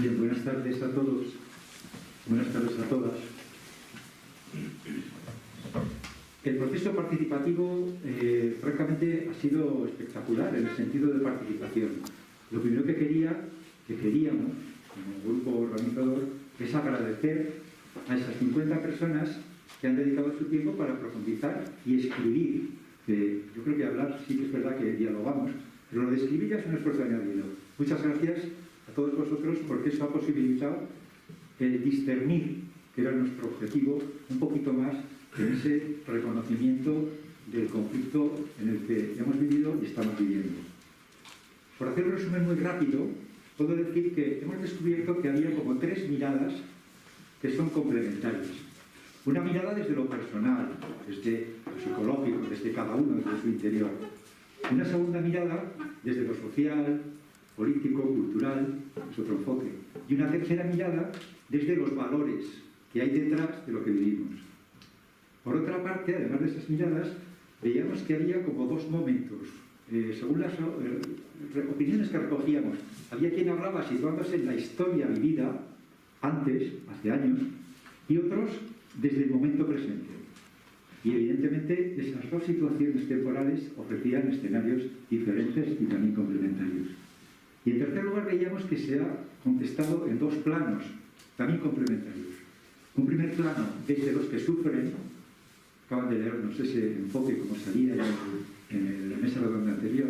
Bien, buenas tardes a todos, buenas tardes a todas. El proceso participativo, francamente, ha sido espectacular en el sentido de participación. Lo primero que queríamos, como grupo organizador, es agradecer a esas 50 personas que han dedicado su tiempo para profundizar y escribir. Yo creo que hablar sí que es verdad que dialogamos, pero lo de escribir ya es un esfuerzo añadido. Muchas gracias a todos vosotros porque eso ha posibilitado el discernir, que era nuestro objetivo, un poquito más en ese reconocimiento del conflicto en el que hemos vivido y estamos viviendo. Por hacer un resumen muy rápido, puedo decir que hemos descubierto que había como 3 miradas que son complementarias. Una mirada desde lo personal, desde lo psicológico, desde cada uno, desde su interior. Una segunda mirada desde lo social, político, cultural, es otro enfoque. Y una tercera mirada desde los valores que hay detrás de lo que vivimos. Por otra parte, además de esas miradas, veíamos que había como 2 momentos. Según las opiniones que recogíamos, había quien hablaba situándose en la historia vivida antes, hace años, y otros desde el momento presente. Y evidentemente esas 2 situaciones temporales ofrecían escenarios diferentes y también complementarios. Y en tercer lugar veíamos que se ha contestado en 2 planos, también complementarios. Un primer plano desde los que sufren, acaban de leernos ese enfoque como salía en la mesa redonda anterior,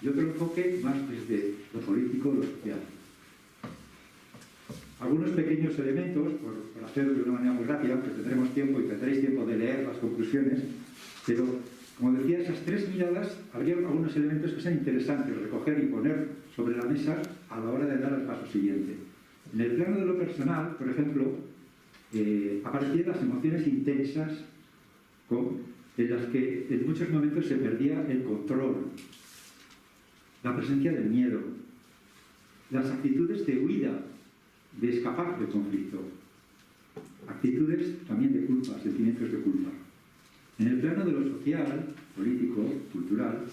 y otro enfoque más desde lo político, lo social. Algunos pequeños elementos, por hacerlo de una manera muy rápida, porque tendremos tiempo y tendréis tiempo de leer las conclusiones, pero, como decía, esas 3 miradas, habría algunos elementos que sean interesantes recoger y poner sobre la mesa a la hora de dar el paso siguiente. En el plano de lo personal, por ejemplo, aparecían las emociones intensas en las que en muchos momentos se perdía el control, la presencia del miedo, las actitudes de huida, de escapar del conflicto, actitudes también de culpa, sentimientos de culpa. En el plano de lo social, político, cultural,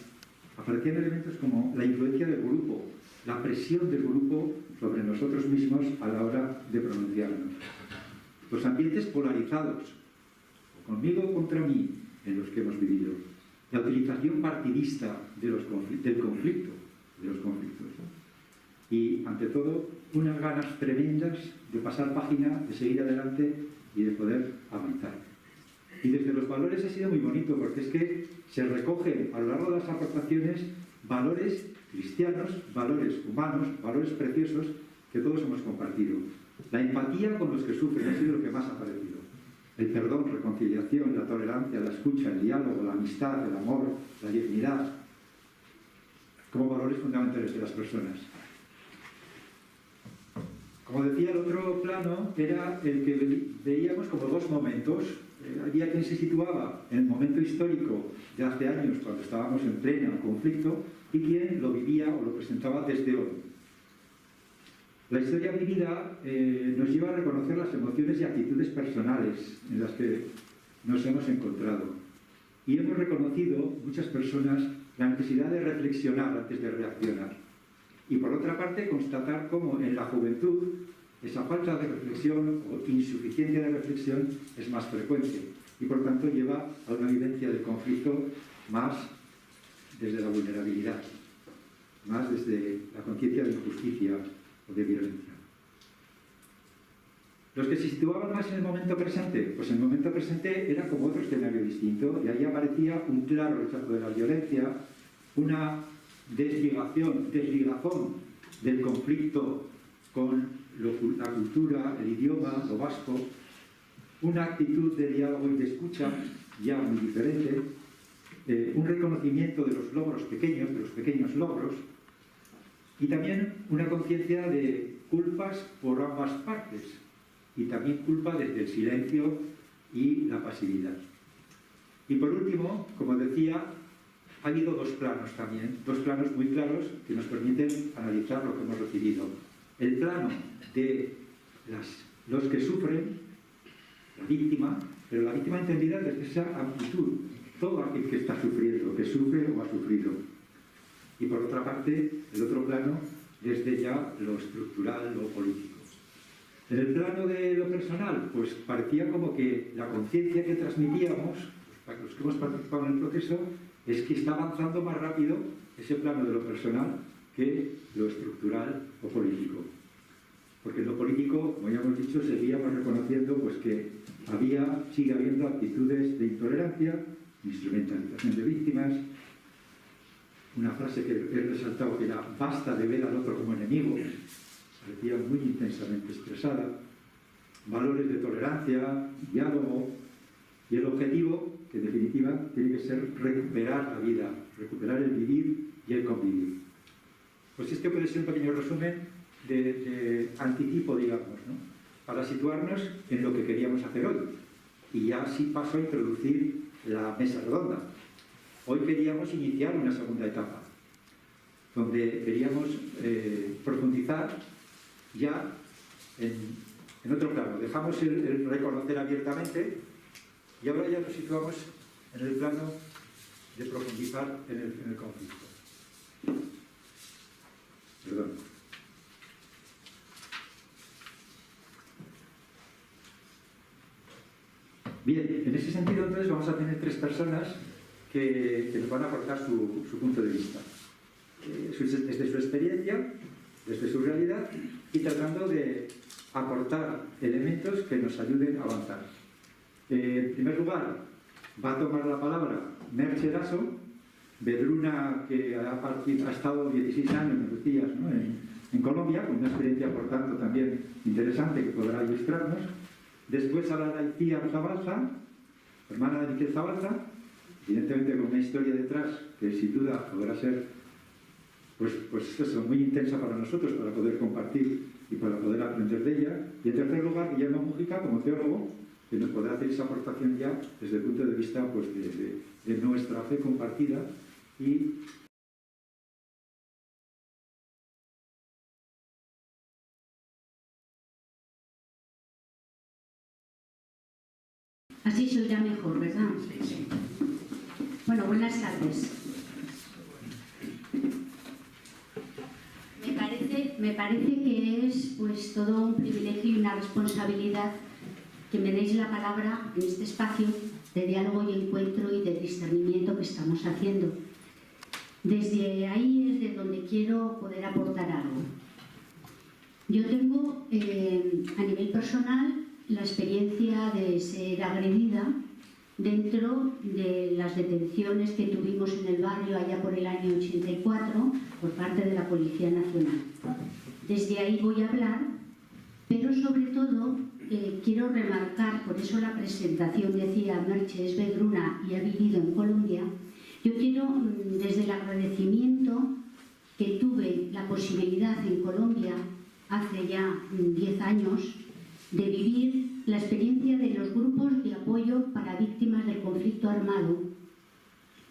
aparecían elementos como la influencia del grupo, la presión del grupo sobre nosotros mismos a la hora de pronunciarnos. Los ambientes polarizados, o conmigo o contra mí, en los que hemos vivido. La utilización partidista del conflicto, de los conflictos. Y, ante todo, unas ganas tremendas de pasar página, de seguir adelante y de poder avanzar. Y desde los valores ha sido muy bonito, porque es que se recogen a lo largo de las aportaciones valores cristianos, valores humanos, valores preciosos que todos hemos compartido. La empatía con los que sufren ha sido lo que más ha aparecido. El perdón, reconciliación, la tolerancia, la escucha, el diálogo, la amistad, el amor, la dignidad, como valores fundamentales de las personas. Como decía, el otro plano era el que veíamos como 2 momentos. Había quien se situaba en el momento histórico de hace años, cuando estábamos en pleno conflicto, y quien lo vivía o lo presentaba desde hoy. La historia vivida nos lleva a reconocer las emociones y actitudes personales en las que nos hemos encontrado. Y hemos reconocido, muchas personas, la necesidad de reflexionar antes de reaccionar. Y por otra parte, constatar cómo en la juventud esa falta de reflexión o insuficiencia de reflexión es más frecuente y por tanto lleva a una vivencia del conflicto más desde la vulnerabilidad, más desde la conciencia de injusticia o de violencia. Los que se situaban más en el momento presente, pues el momento presente era como otro escenario distinto, y ahí aparecía un claro rechazo de la violencia, una desligazón del conflicto con la cultura, el idioma, lo vasco, una actitud de diálogo y de escucha ya muy diferente, un reconocimiento de los logros pequeños, de los pequeños logros, y también una conciencia de culpas por ambas partes, y también culpa desde el silencio y la pasividad. Y por último, como decía, ha habido 2 planos también, 2 planos muy claros que nos permiten analizar lo que hemos recibido. El plano de los que sufren, la víctima, pero la víctima entendida desde esa amplitud, todo aquel que está sufriendo, que sufre o ha sufrido. Y por otra parte, el otro plano, desde ya lo estructural, lo político. En el plano de lo personal, pues parecía como que la conciencia que transmitíamos, para los que hemos participado en el proceso, es que está avanzando más rápido ese plano de lo personal que lo estructural o político. Porque en lo político, como ya hemos dicho, seguíamos reconociendo pues, que sigue habiendo actitudes de intolerancia, instrumentalización de víctimas, una frase que he resaltado que era basta de ver al otro como enemigo, parecía muy intensamente expresada, valores de tolerancia, diálogo, y el objetivo, que en definitiva tiene que ser recuperar la vida, recuperar el vivir y el convivir. Pues este puede ser un pequeño resumen de anticipo, digamos, ¿no? Para situarnos en lo que queríamos hacer hoy. Y ya sí paso a introducir la mesa redonda. Hoy queríamos iniciar una segunda etapa, donde queríamos profundizar ya en otro plano. Dejamos el reconocer abiertamente y ahora ya nos situamos en el plano de profundizar en el conflicto. Perdón. Bien, en ese sentido entonces vamos a tener tres personas que nos van a aportar su punto de vista. Desde su experiencia, desde su realidad y tratando de aportar elementos que nos ayuden a avanzar. En primer lugar, va a tomar la palabra Merche Eraso, Vedruna, que ha estado 16 años, me decías, ¿no? en Colombia, con una experiencia, por tanto, también interesante que podrá ilustrarnos. Después hablará Icía Zabalza, hermana de Miquel Zabalza, evidentemente con una historia detrás que sin duda podrá ser pues eso, muy intensa para nosotros, para poder compartir y para poder aprender de ella. Y en tercer lugar, Guillermo Mújica, como teólogo, que nos podrá hacer esa aportación ya desde el punto de vista pues, de nuestra fe compartida y así se oirá mejor, ¿verdad? Sí. Bueno, buenas tardes. Me parece que es pues todo un privilegio y una responsabilidad que me deis la palabra en este espacio de diálogo y encuentro y de discernimiento que estamos haciendo. Desde ahí es de donde quiero poder aportar algo. Yo tengo a nivel personal la experiencia de ser agredida dentro de las detenciones que tuvimos en el barrio allá por el año 84 por parte de la Policía Nacional. Desde ahí voy a hablar, pero sobre todo quiero remarcar, por eso la presentación decía Merche es Vedruna y ha vivido en Colombia. Yo quiero, desde el agradecimiento que tuve la posibilidad en Colombia hace ya 10 años, de vivir la experiencia de los grupos de apoyo para víctimas del conflicto armado.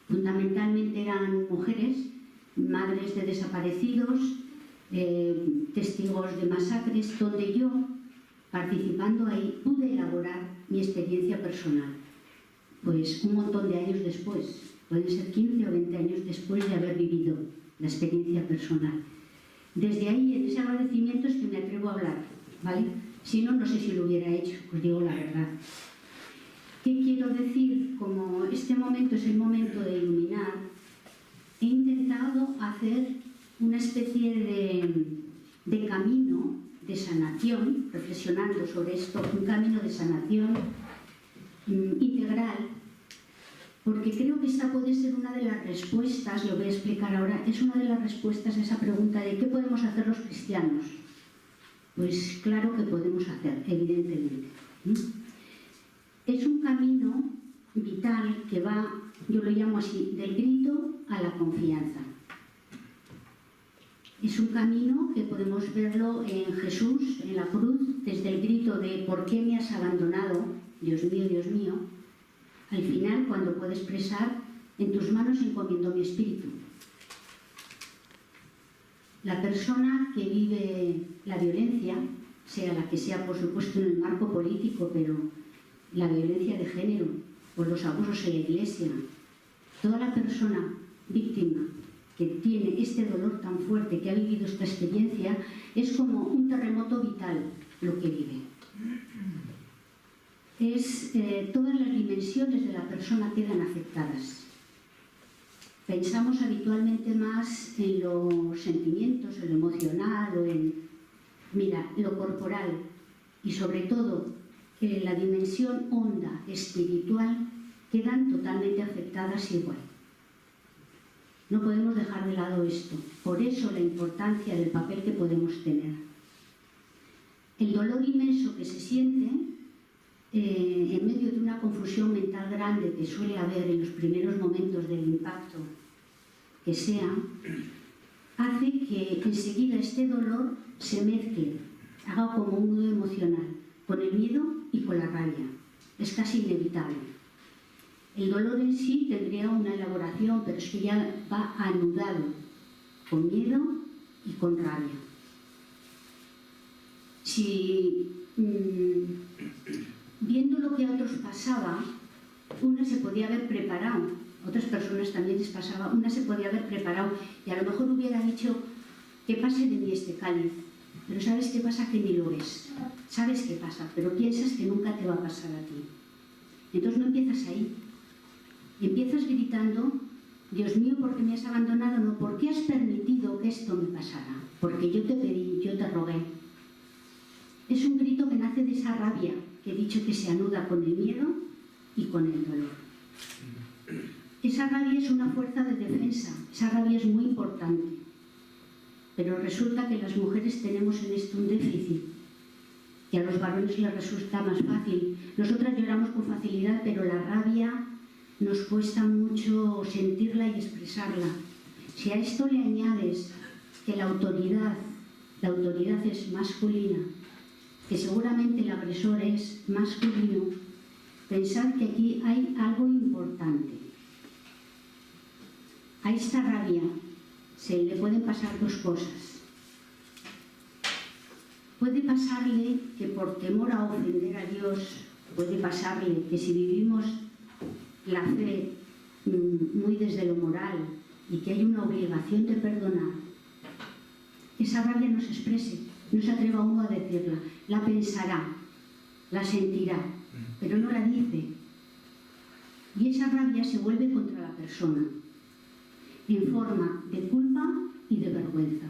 Fundamentalmente eran mujeres, madres de desaparecidos, testigos de masacres, donde yo, participando ahí, pude elaborar mi experiencia personal. Pues un montón de años después, pueden ser 15 o 20 años después de haber vivido la experiencia personal. Desde ahí, en ese agradecimiento es que me atrevo a hablar, ¿vale? Si no, no sé si lo hubiera hecho, os digo la verdad. ¿Qué quiero decir? Como este momento es el momento de iluminar, he intentado hacer una especie de camino de sanación, reflexionando sobre esto, un camino de sanación integral, porque creo que esta puede ser una de las respuestas, lo voy a explicar ahora, es una de las respuestas a esa pregunta de ¿qué podemos hacer los cristianos? Pues claro que podemos hacer, evidentemente. Es un camino vital que va, yo lo llamo así, del grito a la confianza. Es un camino que podemos verlo en Jesús, en la cruz, desde el grito de ¿por qué me has abandonado, Dios mío? Al final, cuando puede expresar en tus manos encomiendo mi espíritu. La persona que vive la violencia, sea la que sea, por supuesto, en el marco político, pero la violencia de género o los abusos en la iglesia, toda la persona víctima que tiene este dolor tan fuerte, que ha vivido esta experiencia, es como un terremoto vital lo que vive. Todas las dimensiones de la persona quedan afectadas. Pensamos habitualmente más en los sentimientos, en lo emocional o en, lo corporal, y sobre todo en la dimensión honda, espiritual, quedan totalmente afectadas igual. No podemos dejar de lado esto. Por eso la importancia del papel que podemos tener. El dolor inmenso que se siente en medio de una confusión mental grande que suele haber en los primeros momentos del impacto que sea, hace que enseguida este dolor se mezcle, haga como un nudo emocional, con el miedo y con la rabia. Es casi inevitable. El dolor en sí tendría una elaboración, pero es que ya va anudado, con miedo y con rabia. Si viendo lo que a otros pasaba, una se podía haber preparado, otras personas también les pasaba, una se podía haber preparado y a lo mejor hubiera dicho que pase de mí este cáliz, pero ¿sabes qué pasa? Que ni lo ves. Sabes qué pasa, pero piensas que nunca te va a pasar a ti. Entonces no empiezas ahí. Empiezas gritando: Dios mío, ¿por qué me has abandonado? No, ¿por qué has permitido que esto me pasara? Porque yo te pedí, yo te rogué. Es un grito que nace de esa rabia que he dicho que se anuda con el miedo y con el dolor. Esa rabia es una fuerza de defensa, esa rabia es muy importante. Pero resulta que las mujeres tenemos en esto un déficit, que a los varones les resulta más fácil. Nosotras lloramos con facilidad, pero la rabia nos cuesta mucho sentirla y expresarla. Si a esto le añades que la autoridad es masculina, que seguramente el agresor es masculino, pensad que aquí hay algo importante. A esta rabia se le pueden pasar dos cosas. Puede pasarle que por temor a ofender a Dios, puede pasarle que si vivimos la fe muy desde lo moral y que hay una obligación de perdonar, esa rabia no se exprese, no se atreva uno a decirla, la pensará, la sentirá, pero no la dice. Y esa rabia se vuelve contra la persona, en forma de culpa y de vergüenza.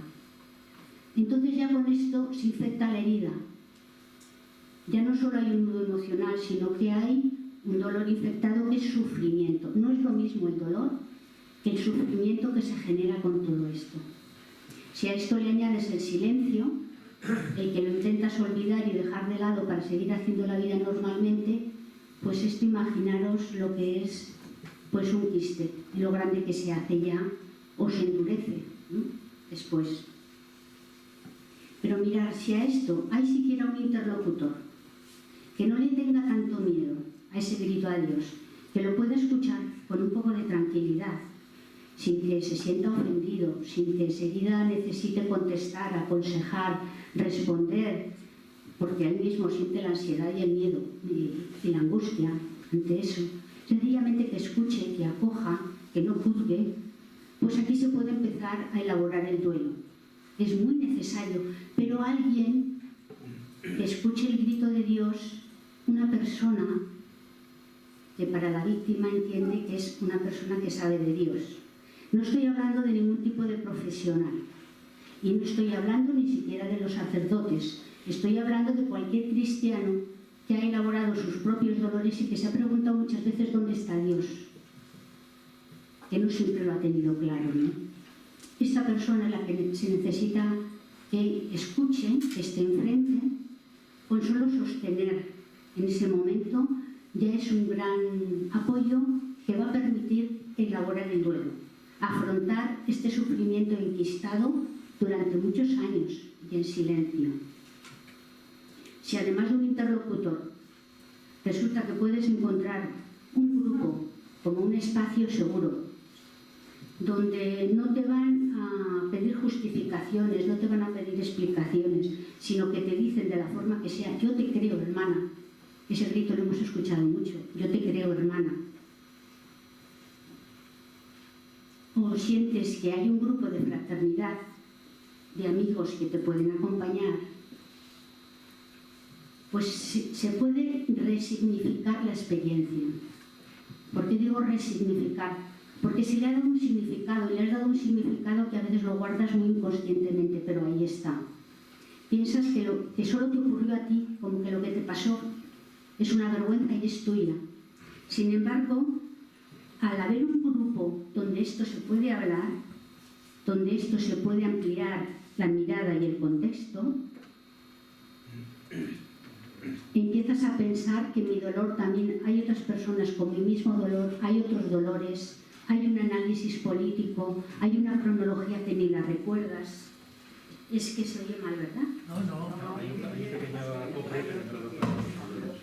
Entonces ya con esto se infecta la herida. Ya no solo hay un nudo emocional, sino que hay un dolor infectado que es sufrimiento. No es lo mismo el dolor que el sufrimiento que se genera con todo esto. Si a esto le añades el silencio, el que lo intentas olvidar y dejar de lado para seguir haciendo la vida normalmente, pues esto imaginaros lo que es pues un quiste, lo grande que se hace ya o se endurece, ¿no? Después. Pero mirad, si a esto hay siquiera un interlocutor que no le tenga tanto miedo a ese grito a Dios, que lo pueda escuchar con un poco de tranquilidad, sin que se sienta ofendido, sin que enseguida necesite contestar, aconsejar, responder, porque él mismo siente la ansiedad y el miedo y la angustia ante eso. Sencillamente que escuche, que acoja, que no juzgue, pues aquí se puede empezar a elaborar el duelo. Es muy necesario, pero alguien que escuche el grito de Dios, una persona que para la víctima entiende que es una persona que sabe de Dios. No estoy hablando de ningún tipo de profesional y no estoy hablando ni siquiera de los sacerdotes. Estoy hablando de cualquier cristiano que ha elaborado sus propios dolores y que se ha preguntado muchas veces dónde está Dios, que no siempre lo ha tenido claro, ¿no? Esta persona es la que se necesita que escuche, que esté enfrente, con solo sostener en ese momento ya es un gran apoyo que va a permitir elaborar el duelo, afrontar este sufrimiento enquistado durante muchos años y en silencio. Si además de un interlocutor resulta que puedes encontrar un grupo como un espacio seguro, donde no te van a pedir justificaciones, no te van a pedir explicaciones, sino que te dicen de la forma que sea: yo te creo, hermana. Ese grito lo hemos escuchado mucho: yo te creo, hermana. O sientes que hay un grupo de fraternidad, de amigos que te pueden acompañar, pues se puede resignificar la experiencia. ¿Por qué digo resignificar? Porque si le has dado un significado, y le has dado un significado que a veces lo guardas muy inconscientemente, pero ahí está. Piensas que solo te ocurrió a ti, como que lo que te pasó es una vergüenza y es tuya. Sin embargo, al haber un grupo donde esto se puede hablar, donde esto se puede ampliar la mirada y el contexto, empiezas a pensar que mi dolor también, hay otras personas con mi mismo dolor, hay otros dolores, hay un análisis político, hay una cronología que ni la recuerdas. Es que se oye mal, ¿verdad? No, hay un pequeño acople dentro de los...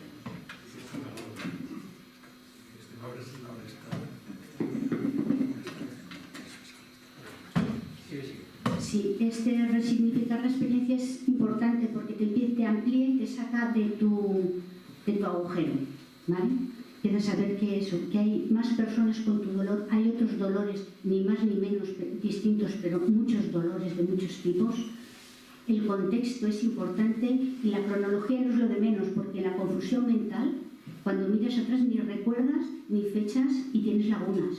Sí, resignificar la experiencia es importante porque te amplía y te saca de tu agujero, ¿vale? Empiezas a ver que hay más personas con tu dolor, hay otros dolores, ni más ni menos distintos, pero muchos dolores de muchos tipos. El contexto es importante y la cronología no es lo de menos, porque la confusión mental, cuando miras atrás ni recuerdas ni fechas y tienes lagunas.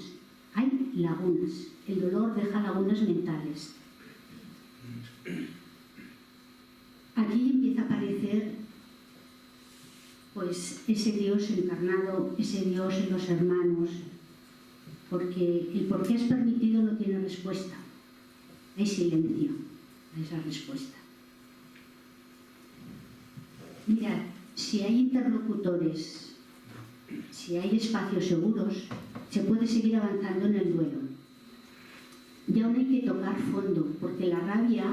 Hay lagunas. El dolor deja lagunas mentales. Aquí empieza a aparecer pues ese Dios encarnado, ese Dios en los hermanos, porque el por qué has permitido no tiene respuesta. Hay silencio a esa respuesta. Mirad, si hay interlocutores, si hay espacios seguros, se puede seguir avanzando en el duelo. Ya aún hay que tocar fondo, porque la rabia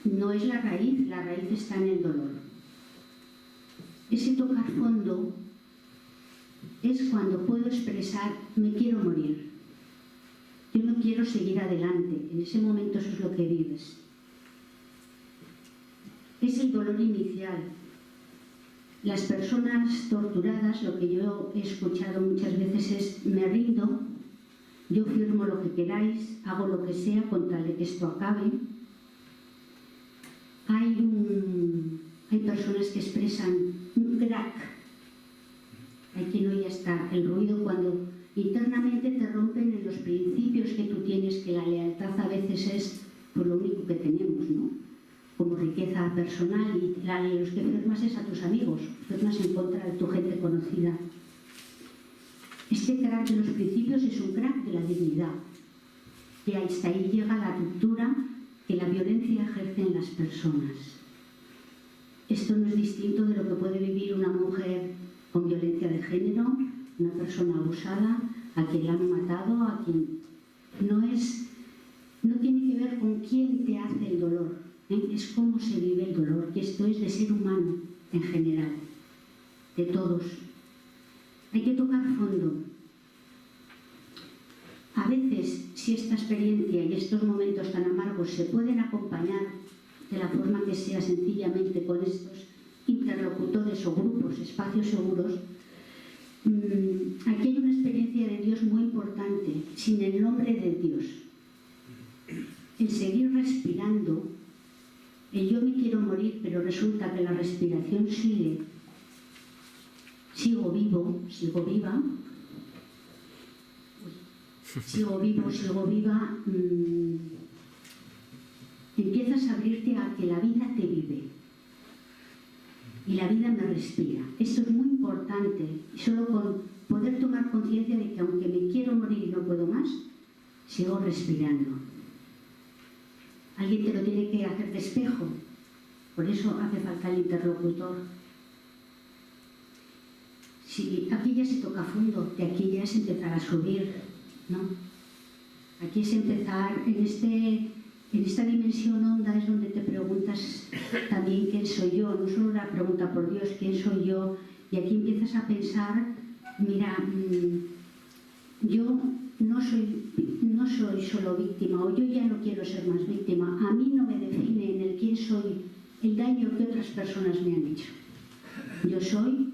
no es la raíz está en el dolor. Ese tocar fondo es cuando puedo expresar, me quiero morir. Yo no quiero seguir adelante. En ese momento eso es lo que vives. Es el dolor inicial. Las personas torturadas, lo que yo he escuchado muchas veces es, me rindo, yo firmo lo que queráis, hago lo que sea con tal de que esto acabe. Hay personas que expresan un crack. Hay quien oye hasta el ruido cuando internamente te rompen en los principios que tú tienes, que la lealtad a veces es por lo único que tenemos, ¿no? Como riqueza personal, y los que firmas es a tus amigos, firmas en contra de tu gente conocida. Este crack de los principios es un crack de la dignidad, que hasta ahí llega la ruptura que la violencia ejerce en las personas. Esto no es distinto de lo que puede vivir una mujer con violencia de género, una persona abusada, a quien la han matado, a quien no tiene que ver con quién te hace el dolor, es cómo se vive el dolor, que esto es de ser humano en general, de todos. Hay que tocar fondo. A veces, si esta experiencia y estos momentos tan amargos se pueden acompañar de la forma que sea sencillamente con estos interlocutores o grupos, espacios seguros, aquí hay una experiencia de Dios muy importante, sin el nombre de Dios. El seguir respirando, el yo me quiero morir, pero resulta que la respiración sigue, sigo vivo, sigo viva, sigo viva, empiezas a abrirte a que la vida te vive y la vida me respira. Esto es muy importante, y solo con poder tomar conciencia de que aunque me quiero morir y no puedo más, sigo respirando. Alguien te lo tiene que hacer de espejo, por eso hace falta el interlocutor. Si aquí ya se toca fondo, de aquí ya es empezar a subir, ¿no? Aquí es empezar en esta dimensión honda, es donde te preguntas también quién soy yo, no solo la pregunta por Dios, quién soy yo, y aquí empiezas a pensar, mira, yo no soy solo víctima, o yo ya no quiero ser más víctima, a mí no me define en el quién soy el daño que otras personas me han hecho. Yo soy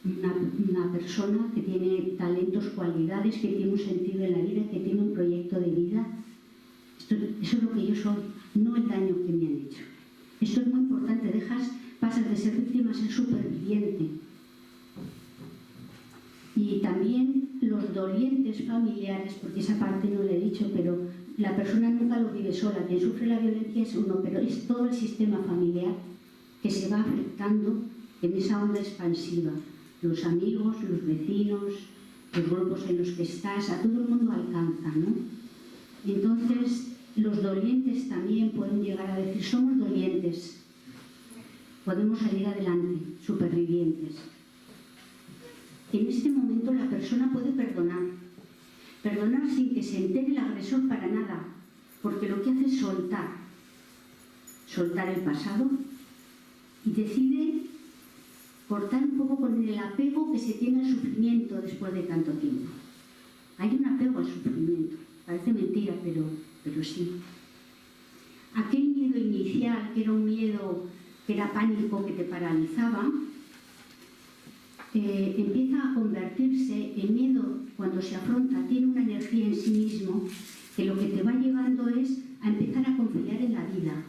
una persona que tiene talentos, cualidades, que tiene un sentido en la vida, que tiene un proyecto de vida. Eso es lo que yo soy, no el daño que me han hecho. Esto es muy importante, dejas pasas de ser víctima a ser superviviente. Y también los dolientes familiares, porque esa parte no la he dicho, pero la persona nunca lo vive sola. Quien sufre la violencia es uno, pero es todo el sistema familiar que se va afectando en esa onda expansiva. Los amigos, los vecinos, los grupos en los que estás, a todo el mundo alcanza, ¿no? Entonces, los dolientes también pueden llegar a decir, somos dolientes, podemos salir adelante, supervivientes. En este momento la persona puede perdonar sin que se entere el agresor para nada, porque lo que hace es soltar el pasado y decide cortar un poco con el apego que se tiene al sufrimiento después de tanto tiempo. Hay un apego al sufrimiento, parece mentira, pero sí. Aquel miedo inicial, que era un miedo, que era pánico, que te paralizaba, empieza a convertirse en miedo cuando se afronta, tiene una energía en sí mismo que lo que te va llevando es a empezar a confiar en la vida.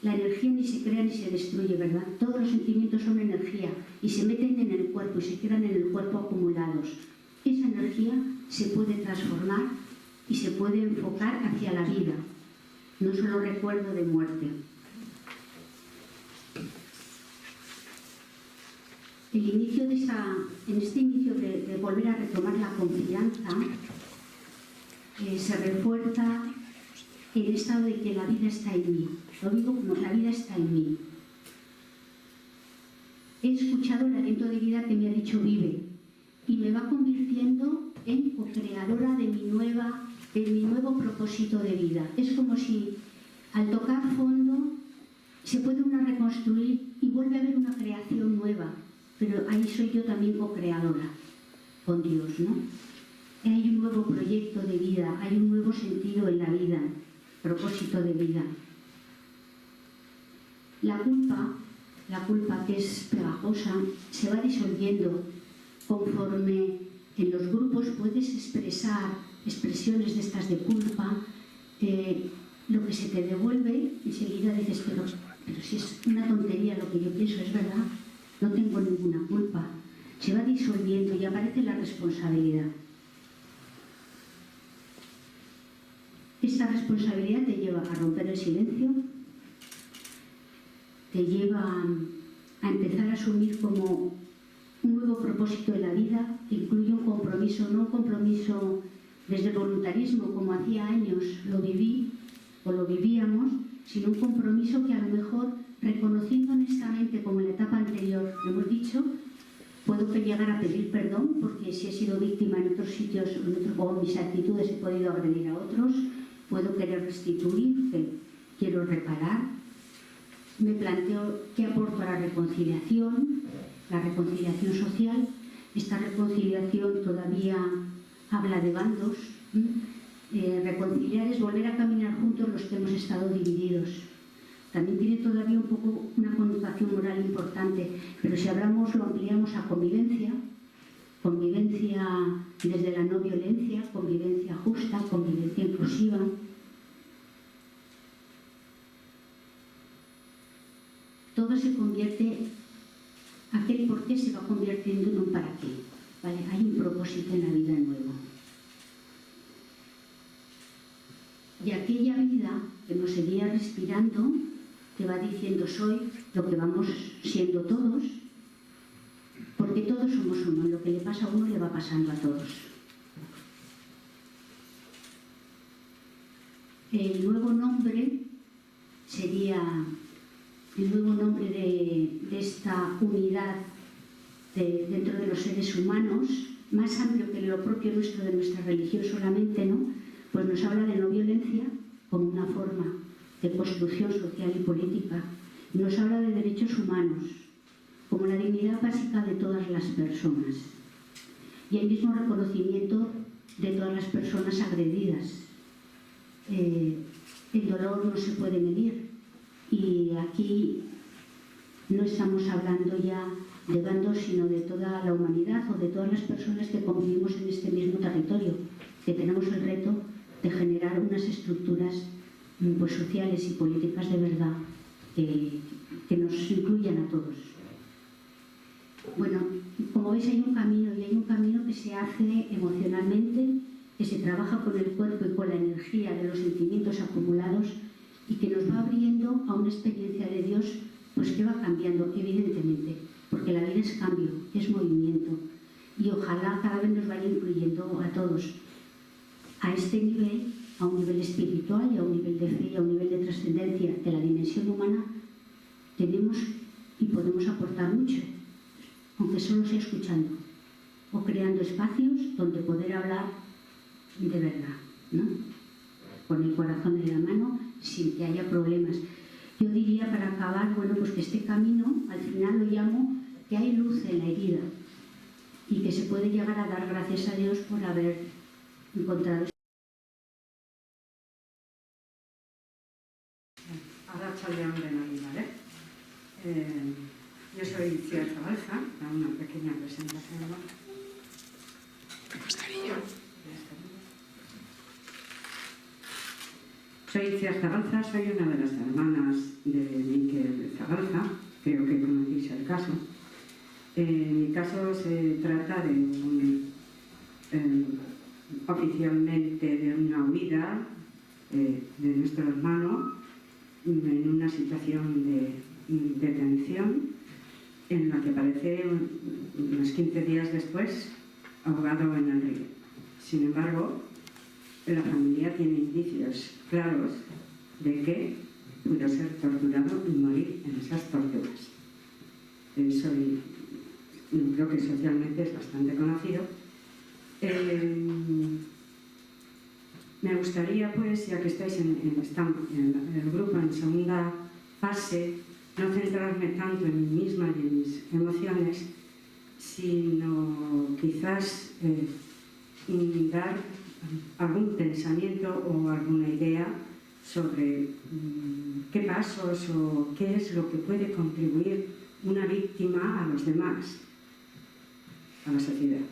La energía ni se crea ni se destruye, ¿verdad? Todos los sentimientos son energía y se meten en el cuerpo y se quedan en el cuerpo acumulados. Esa energía se puede transformar y se puede enfocar hacia la vida, no solo recuerdo de muerte. En este inicio de volver a retomar la confianza, se refuerza el estado de que la vida está en mí. Lo digo como la vida está en mí. He escuchado el aliento de vida que me ha dicho vive y me va convirtiendo en co-creadora de mi nuevo propósito de vida. Es como si al tocar fondo se puede uno reconstruir y vuelve a haber una creación nueva. Pero ahí soy yo también co-creadora con Dios, ¿no? Hay un nuevo proyecto de vida, hay un nuevo sentido en la vida, propósito de vida. La culpa que es pegajosa, se va disolviendo conforme en los grupos puedes expresar expresiones de estas de culpa, lo que se te devuelve, enseguida dices, pero si es una tontería lo que yo pienso, es verdad. No tengo ninguna culpa. Se va disolviendo y aparece la responsabilidad. Esta responsabilidad te lleva a romper el silencio, te lleva a empezar a asumir como un nuevo propósito en la vida, que incluye un compromiso, no un compromiso desde el voluntarismo, como hacía años lo viví o lo vivíamos, sino un compromiso que a lo mejor, reconociendo honestamente, como en la etapa anterior lo hemos dicho, puedo llegar a pedir perdón porque si he sido víctima en otros sitios o mis actitudes he podido agredir a otros, puedo querer restituir, quiero reparar. Me planteo qué aporto a la reconciliación social. Esta reconciliación todavía habla de bandos. Reconciliar es volver a caminar juntos los que hemos estado divididos. También tiene todavía un poco una connotación moral importante, pero si hablamos, lo ampliamos a convivencia desde la no violencia, convivencia justa, convivencia inclusiva. Todo se convierte, aquel por qué se va convirtiendo en un para qué. ¿Vale? Hay un propósito en la vida nuevo. Y aquella vida que nos seguía respirando, que va diciendo soy lo que vamos siendo todos, porque todos somos uno, lo que le pasa a uno le va pasando a todos. El nuevo nombre sería el nuevo nombre de esta unidad dentro de los seres humanos, más amplio que lo propio nuestro de nuestra religión solamente, ¿no? Pues nos habla de no violencia como una forma de construcción social y política. Nos habla de derechos humanos como la dignidad básica de todas las personas y el mismo reconocimiento de todas las personas agredidas. El dolor no se puede medir y aquí no estamos hablando ya de bandos, sino de toda la humanidad o de todas las personas que convivimos en este mismo territorio, que tenemos el reto de generar unas estructuras pues, sociales y políticas de verdad que nos incluyan a todos. Bueno, como veis hay un camino, y hay un camino que se hace emocionalmente, que se trabaja con el cuerpo y con la energía de los sentimientos acumulados y que nos va abriendo a una experiencia de Dios pues que va cambiando, evidentemente, porque la vida es cambio, es movimiento, y ojalá cada vez nos vaya incluyendo a todos a este nivel, a un nivel espiritual y a un nivel de fe y a un nivel de trascendencia de la dimensión humana. Tenemos y podemos aportar mucho, aunque solo sea escuchando o creando espacios donde poder hablar de verdad, ¿no? Con el corazón en la mano, sin que haya problemas. Yo diría, para acabar, bueno, pues que este camino, al final lo llamo que hay luz en la herida y que se puede llegar a dar gracias a Dios por haber encontrado. Arratsaldeon denoi, ¿vale? Yo soy Itziar Zabalza, para una pequeña presentación. Soy Itziar Zabalza, soy una de las hermanas de Miquel Zabalza, creo que conocéis el caso. Mi caso se trata de oficialmente de una huida de nuestro hermano en una situación de detención en la que aparece unos 15 días después ahogado en el río. Sin embargo, la familia tiene indicios claros de que pudo ser torturado y morir en esas torturas. Creo que socialmente es bastante conocido. Me gustaría, pues, ya que estáis en el grupo en segunda fase, no centrarme tanto en mí misma y en mis emociones, sino quizás dar algún pensamiento o alguna idea sobre qué pasos o qué es lo que puede contribuir una víctima a los demás, a la sociedad.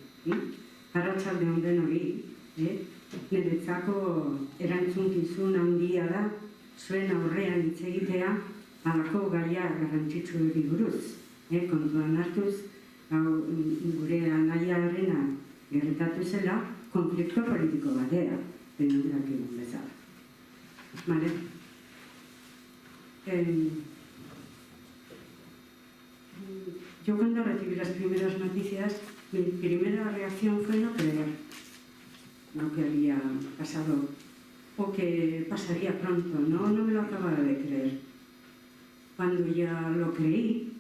Arratsaldeon denoi, niretzako erantzukizun handia da zuen aurrean hitz egitea halako gaia garrantzitsuei buruz. Kontuan hartuz, gure anaiarena gertatu zela konflikto politiko batea, denok dakigun bezala. Vale? Yo cuando recibí las primeras noticias, mi primera reacción fue no creer lo que había pasado o que pasaría pronto. No me lo acababa de creer. Cuando ya lo creí,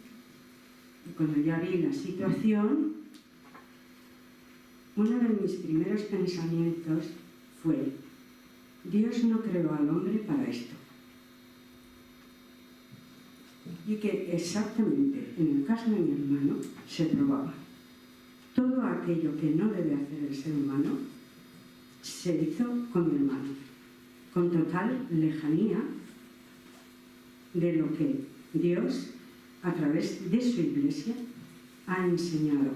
cuando ya vi la situación, uno de mis primeros pensamientos fue: Dios no creó al hombre para esto. Y que exactamente en el caso de mi hermano se probaba. Todo aquello que no debe hacer el ser humano se hizo con mi hermano, con total lejanía de lo que Dios, a través de su iglesia, ha enseñado.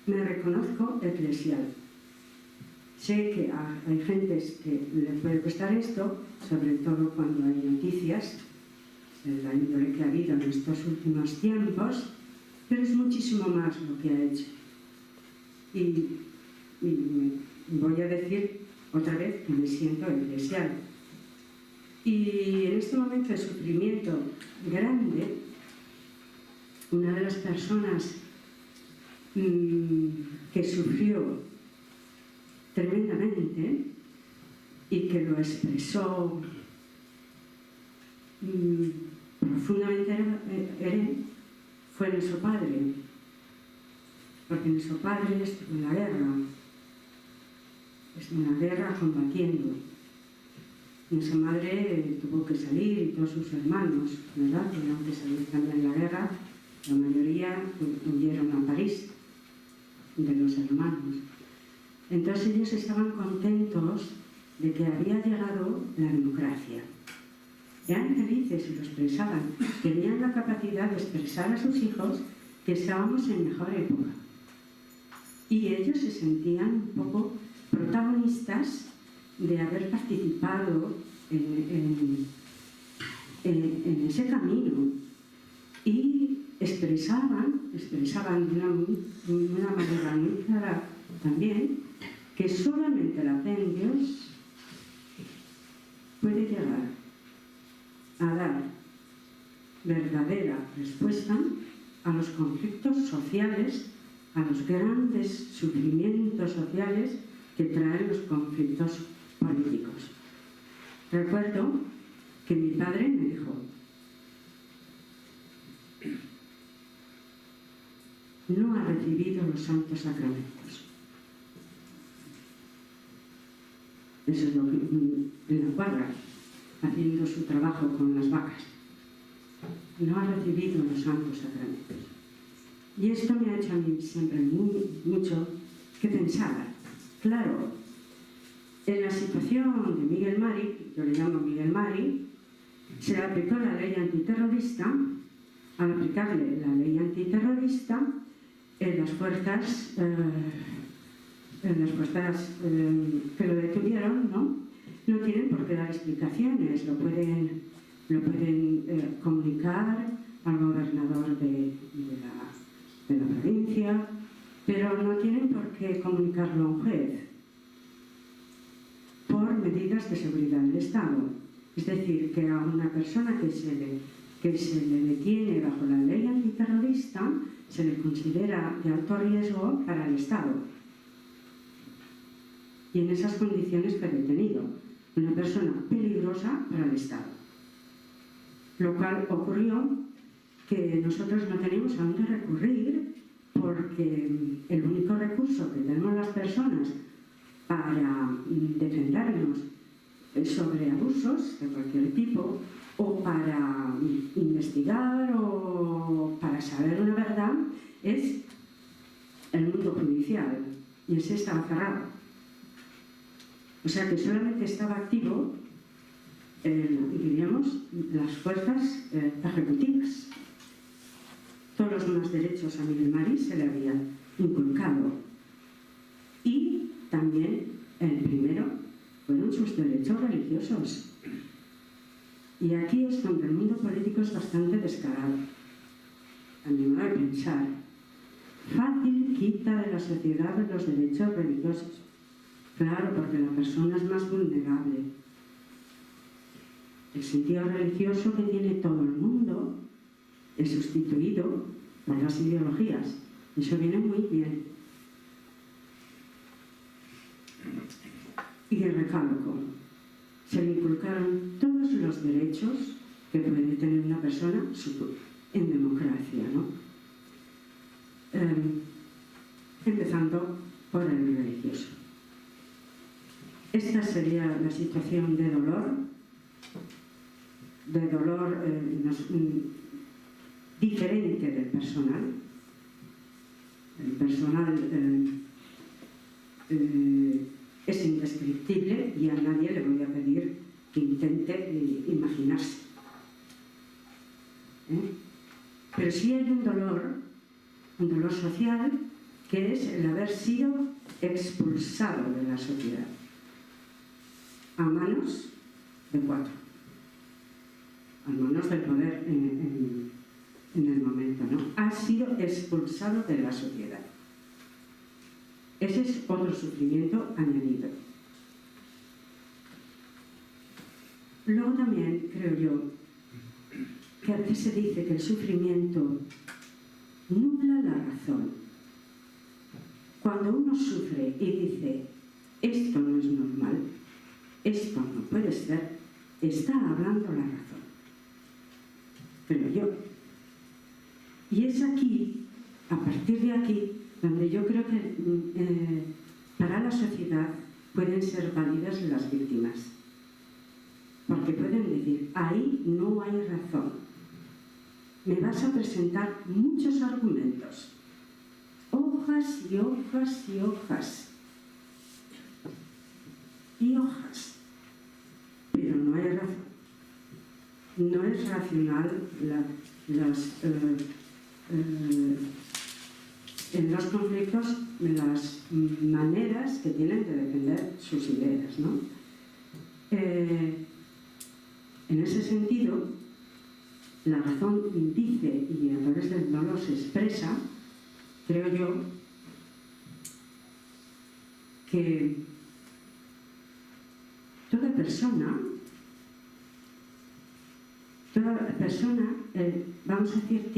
Me reconozco eclesial. Sé que hay gentes que le puede costar esto, sobre todo cuando hay noticias de la índole que ha habido en estos últimos tiempos, pero es muchísimo más lo que ha hecho. Y voy a decir otra vez que me siento eclesial. Y en este momento de sufrimiento grande, una de las personas que sufrió tremendamente y que lo expresó profundamente fue nuestro padre, porque nuestro padre estuvo en la guerra combatiendo. Nuestra madre tuvo que salir y todos sus hermanos, ¿verdad?, tuvieron que salir también en la guerra. La mayoría huyeron a París, de los hermanos. Entonces ellos estaban contentos de que había llegado la democracia. Eran felices y lo expresaban. Tenían la capacidad de expresar a sus hijos que estábamos en mejor época. Y ellos se sentían un poco protagonistas de haber participado en ese camino y expresaban de una manera muy clara también que solamente la fe en Dios puede llegar a dar verdadera respuesta a los conflictos sociales, a los grandes sufrimientos sociales que traen los conflictos políticos. Recuerdo que mi padre me dijo: no ha recibido los santos sacramentos. Eso es lo que en la cuadra, haciendo su trabajo con las vacas. No ha recibido los santos sacramentos. Y esto me ha hecho a mí siempre mucho que pensar. Claro, en la situación de Miguel Mari, yo le llamo Miguel Mari, se aplicó la ley antiterrorista. Al aplicarle la ley antiterrorista, las fuerzas que lo detuvieron no tienen por qué dar explicaciones, lo pueden comunicar al gobernador de la provincia, pero no tienen por qué comunicarlo a un juez por medidas de seguridad del Estado. Es decir, que a una persona que se le detiene bajo la ley antiterrorista se le considera de alto riesgo para el Estado. Y en esas condiciones fue detenido, una persona peligrosa para el Estado. Lo cual ocurrió que nosotros no teníamos a dónde recurrir, porque el único recurso que tenemos las personas para defendernos sobre abusos de cualquier tipo, o para investigar o para saber una verdad, es el mundo judicial, y ese estaba cerrado. O sea que solamente estaba activo, diríamos, las fuerzas ejecutivas. Todos los demás derechos a Miguel Mari se le habían inculcado. Y también el primero fueron sus derechos religiosos. Y aquí es donde el mundo político es bastante descarado. A mi modo de pensar, fácil quita de la sociedad los derechos religiosos. Claro, porque la persona es más vulnerable. El sentido religioso que tiene todo el mundo es sustituido por las ideologías. Eso viene muy bien. Y de recalco, se le inculcaron todos los derechos que puede tener una persona en democracia, ¿no? Empezando por el religioso. Esta sería la situación de dolor diferente del personal. El personal es indescriptible y a nadie le voy a pedir que intente imaginarse. Pero sí hay un dolor social, que es el haber sido expulsado de la sociedad a manos de cuatro, a manos del poder en el momento, ¿no? Ha sido expulsado de la sociedad. Ese es otro sufrimiento añadido. Luego también creo yo que a veces se dice que el sufrimiento nubla la razón. Cuando uno sufre y dice esto no es normal, esto no puede ser, está hablando la razón. Pero yo. Y es aquí, a partir de aquí, donde yo creo que para la sociedad pueden ser válidas las víctimas. Porque pueden decir, ahí no hay razón. Me vas a presentar muchos argumentos. Hojas y hojas y hojas. Y hojas. Pero no hay razón. No es racional en los conflictos las maneras que tienen de defender sus ideas, ¿no? En ese sentido, la razón dice y a través del dolor se expresa, creo yo, que toda persona, vamos a decir,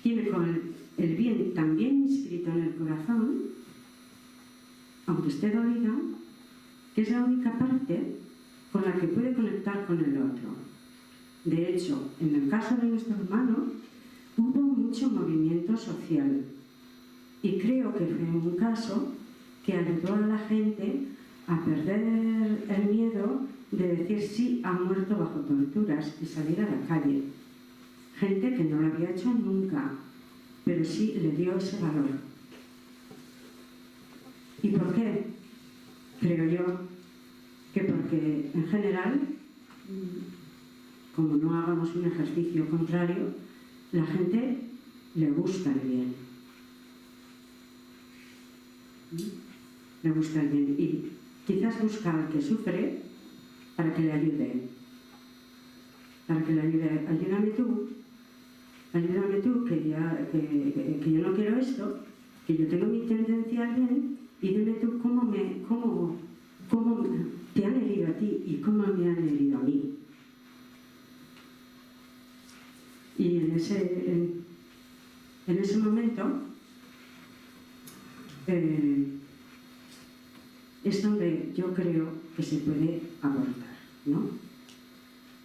tiene con el bien también inscrito en el corazón, aunque esté dolida, que es la única parte con la que puede conectar con el otro. De hecho, en el caso de nuestro hermano, hubo mucho movimiento social y creo que fue un caso que ayudó a la gente a perder el miedo de decir sí, ha muerto bajo torturas y salir a la calle. Gente que no lo había hecho nunca, pero sí le dio ese valor. ¿Y por qué? Creo yo que porque en general, como no hagamos un ejercicio contrario, la gente le gusta el bien. Le gusta el bien y quizás busca al que sufre para que le ayude. Para que le ayude, ayúdame tú, que yo no quiero esto, que yo tengo mi tendencia al bien, y dime tú cómo te han herido a ti y cómo me han herido a mí. Y en ese momento es donde yo creo que se puede abortar, ¿no?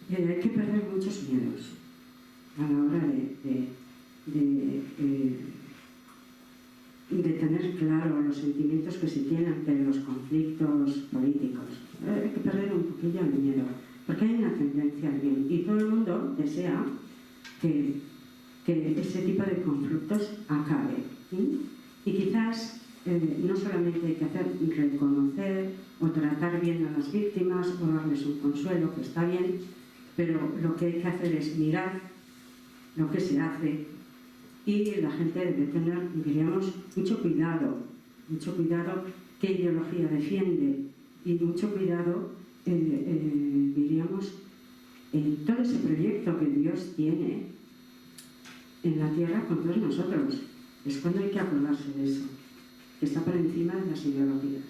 Hay que perder muchos miedos a la hora de tener claro los sentimientos que se tienen ante los conflictos políticos. Hay que perder un poquillo el miedo, porque hay una tendencia al bien y todo el mundo desea que ese tipo de conflictos acabe. ¿Sí? Y quizás no solamente hay que reconocer o tratar bien a las víctimas o darles un consuelo, que está bien, pero lo que hay que hacer es mirar lo que se hace y la gente debe tener, diríamos, mucho cuidado qué ideología defiende y mucho cuidado, diríamos, en todo ese proyecto que Dios tiene en la tierra con todos nosotros. Es cuando hay que acordarse de eso, que está por encima de las ideologías.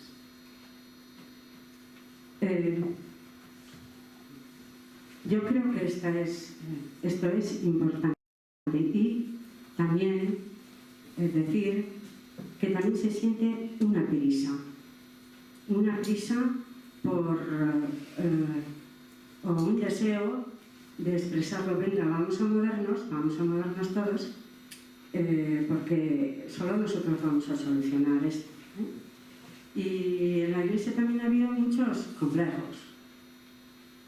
Yo creo que esto es importante y también decir que también se siente una prisa o un deseo de expresarlo. Venga, vamos a movernos todos, porque solo nosotros vamos a solucionar esto. Y en la Iglesia también ha habido muchos complejos.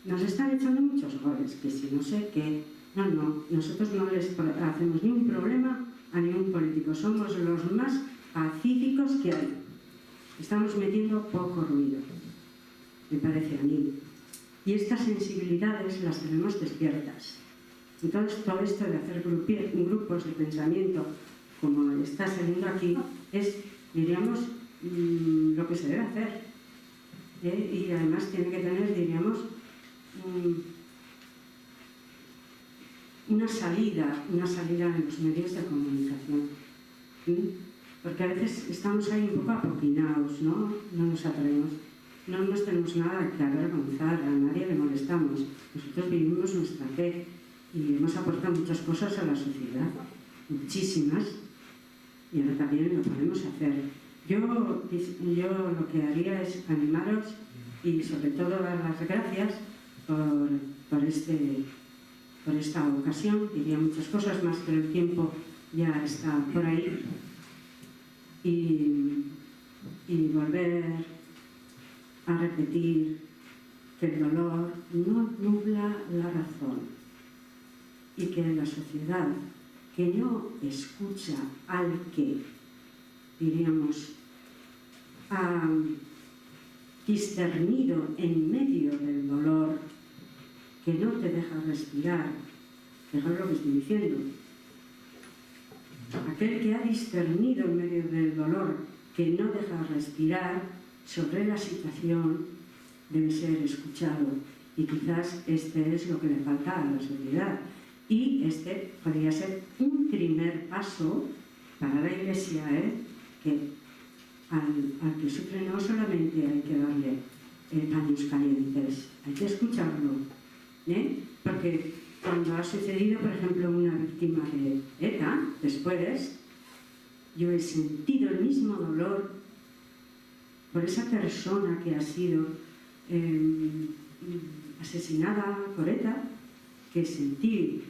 Nos están echando muchos goles, que si no sé qué. No, nosotros no les hacemos ni un problema a ningún político. Somos los más pacíficos que hay. Estamos metiendo poco ruido, me parece a mí. Y estas sensibilidades las tenemos despiertas. Entonces, todo esto de hacer grupos de pensamiento, como está saliendo aquí, es, diríamos, lo que se debe hacer. Y además tiene que tener, diríamos, una salida en los medios de comunicación. Porque a veces estamos ahí un poco apopinados, ¿no? No nos atrevemos. No nos tenemos nada que avergonzar, a nadie le molestamos. Nosotros vivimos nuestra fe y hemos aportado muchas cosas a la sociedad, muchísimas, y ahora también lo podemos hacer. Yo lo que haría es animaros y sobre todo dar las gracias por esta ocasión. Diría muchas cosas más, pero el tiempo ya está por ahí. Y volver a repetir que el dolor no nubla la razón y que la sociedad que no escucha al que, diríamos, ha discernido en medio del dolor, que no te deja respirar, fijaros lo que estoy diciendo, aquel que ha discernido en medio del dolor, que no deja respirar sobre la situación, debe ser escuchado. Y quizás este es lo que le falta a la sociedad. Y este podría ser un primer paso para la Iglesia, que al que sufre no solamente hay que darle paños calientes, hay que escucharlo, porque cuando ha sucedido, por ejemplo, una víctima de ETA, después, yo he sentido el mismo dolor por esa persona que ha sido asesinada por ETA, que sentí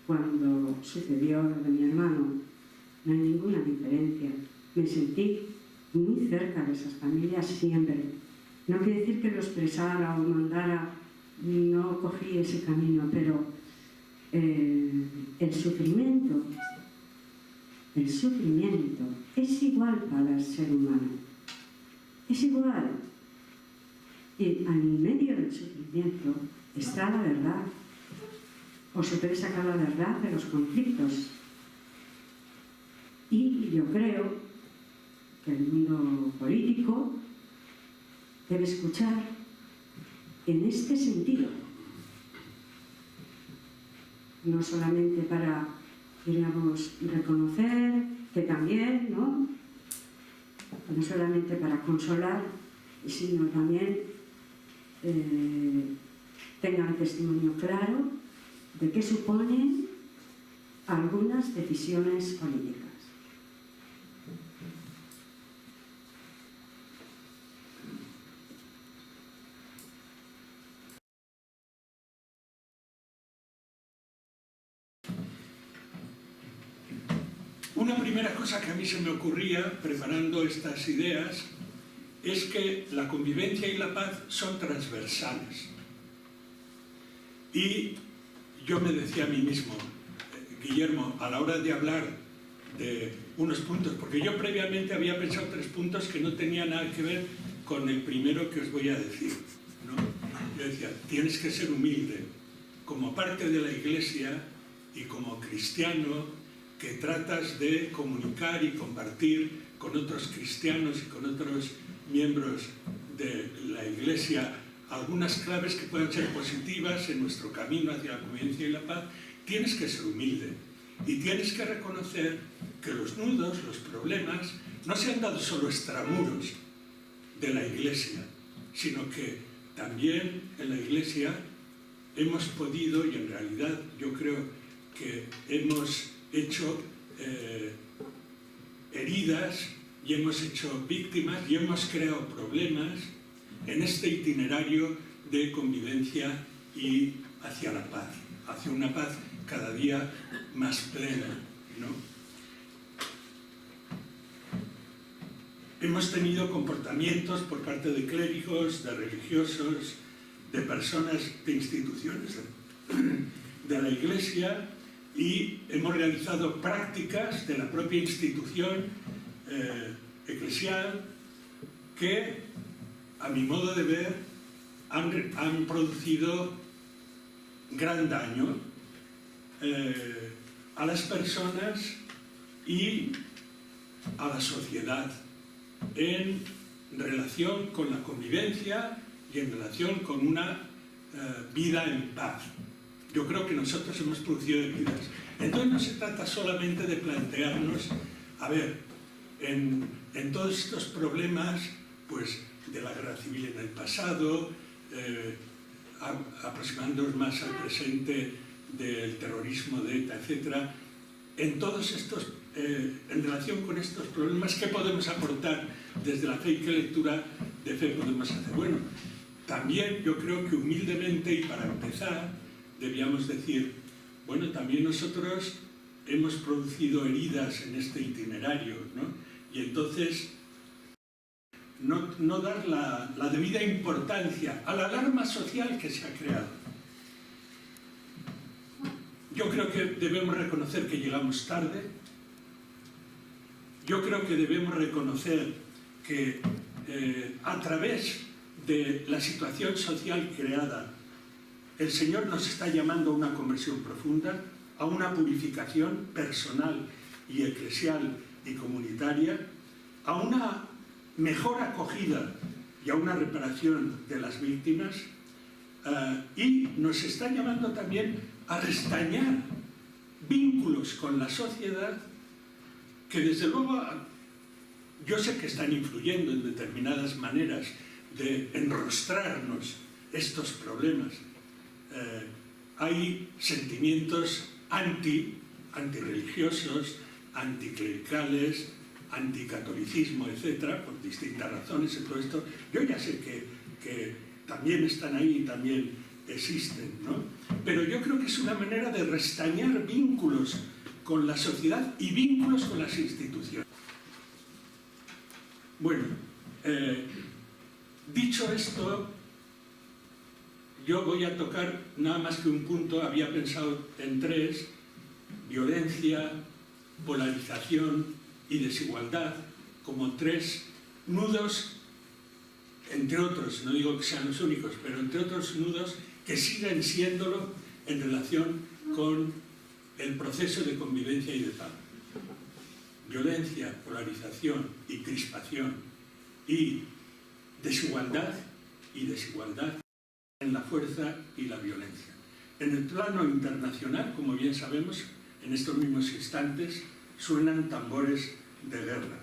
cuando sucedió lo de mi hermano. No hay ninguna diferencia. Me sentí muy cerca de esas familias siempre. No quiere decir que lo expresara o mandara, no cogí ese camino, pero el sufrimiento es igual para el ser humano. Es igual. Y en medio del sufrimiento está la verdad. O se puede sacar la verdad de los conflictos. Y yo creo que el mundo político debe escuchar en este sentido. No solamente para, diríamos, reconocer que también, ¿no? No solamente para consolar, sino también tengan testimonio claro de qué suponen algunas decisiones políticas. Una primera cosa que a mí se me ocurría preparando estas ideas es que la convivencia y la paz son transversales. Y yo me decía a mí mismo, Guillermo, a la hora de hablar de unos puntos, porque yo previamente había pensado 3 puntos que no tenían nada que ver con el primero que os voy a decir, ¿no? Yo decía, tienes que ser humilde, como parte de la Iglesia y como cristiano, que tratas de comunicar y compartir con otros cristianos y con otros miembros de la Iglesia algunas claves que puedan ser positivas en nuestro camino hacia la convivencia y la paz. Tienes que ser humilde y tienes que reconocer que los nudos, los problemas, no se han dado solo extramuros de la Iglesia, sino que también en la Iglesia hemos podido, y en realidad yo creo que hemos hecho heridas y hemos hecho víctimas y hemos creado problemas en este itinerario de convivencia y hacia la paz, hacia una paz cada día más plena, ¿no? Hemos tenido comportamientos por parte de clérigos, de religiosos, de personas, de instituciones de la Iglesia, y hemos realizado prácticas de la propia institución eclesial que, a mi modo de ver, han producido gran daño a las personas y a la sociedad en relación con la convivencia y en relación con una vida en paz. Yo creo que nosotros hemos producido heridas. Entonces no se trata solamente de plantearnos, a ver, en todos estos problemas, pues, de la guerra civil en el pasado, aproximándonos más al presente del terrorismo de ETA, etc. En todos estos, en relación con estos problemas, ¿qué podemos aportar desde la fe y qué lectura de fe podemos hacer? Bueno, también yo creo que humildemente y para empezar, debíamos decir, bueno, también nosotros hemos producido heridas en este itinerario, ¿no? Y entonces no dar la debida importancia a la alarma social que se ha creado. Yo creo que debemos reconocer que llegamos tarde. Yo creo que debemos reconocer que a través de la situación social creada, el Señor nos está llamando a una conversión profunda, a una purificación personal y eclesial y comunitaria, a una mejor acogida y a una reparación de las víctimas, y nos está llamando también a restañar vínculos con la sociedad que desde luego yo sé que están influyendo en determinadas maneras de enrostrarnos estos problemas. Hay sentimientos antirreligiosos, anticlericales, anticatolicismo, etcétera, por distintas razones en todo esto. Yo ya sé que también están ahí y también existen, ¿no? Pero yo creo que es una manera de restañar vínculos con la sociedad y vínculos con las instituciones. Bueno, dicho esto, yo voy a tocar nada más que un punto, había pensado en 3: violencia, polarización y desigualdad, como 3 nudos, entre otros, no digo que sean los únicos, pero entre otros nudos que siguen siéndolo en relación con el proceso de convivencia y de paz. Violencia, polarización y crispación y desigualdad en la fuerza y la violencia. En el plano internacional, como bien sabemos, en estos mismos instantes suenan tambores de guerra.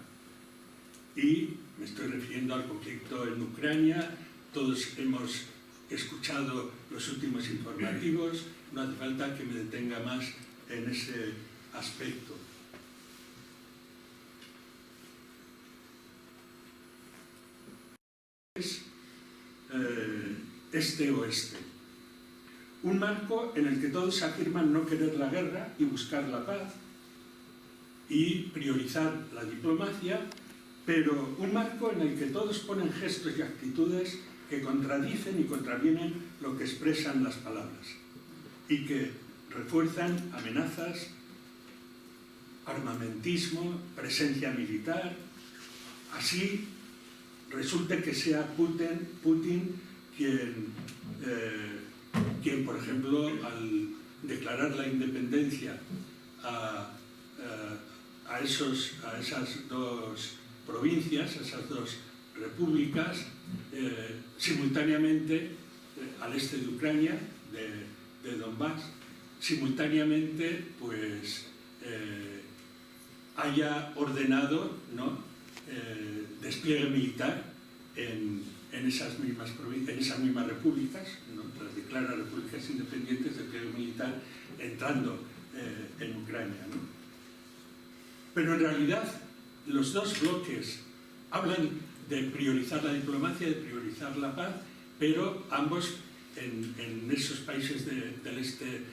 Y me estoy refiriendo al conflicto en Ucrania, todos hemos escuchado los últimos informativos, no hace falta que me detenga más en ese aspecto. Es este-oeste. Un marco en el que todos afirman no querer la guerra y buscar la paz y priorizar la diplomacia, pero un marco en el que todos ponen gestos y actitudes que contradicen y contravienen lo que expresan las palabras y que refuerzan amenazas, armamentismo, presencia militar. Así resulta que sea Putin quien, por ejemplo, al declarar la independencia a esas 2 provincias, a esas 2 repúblicas, simultáneamente, al este de Ucrania, de Donbass, simultáneamente pues haya ordenado, ¿no?, despliegue militar en esas mismas repúblicas, ¿no?, las declara repúblicas independientes, despliegue militar entrando en Ucrania, ¿no? Pero en realidad los 2 bloques hablan de priorizar la diplomacia, de priorizar la paz, pero ambos en esos países del este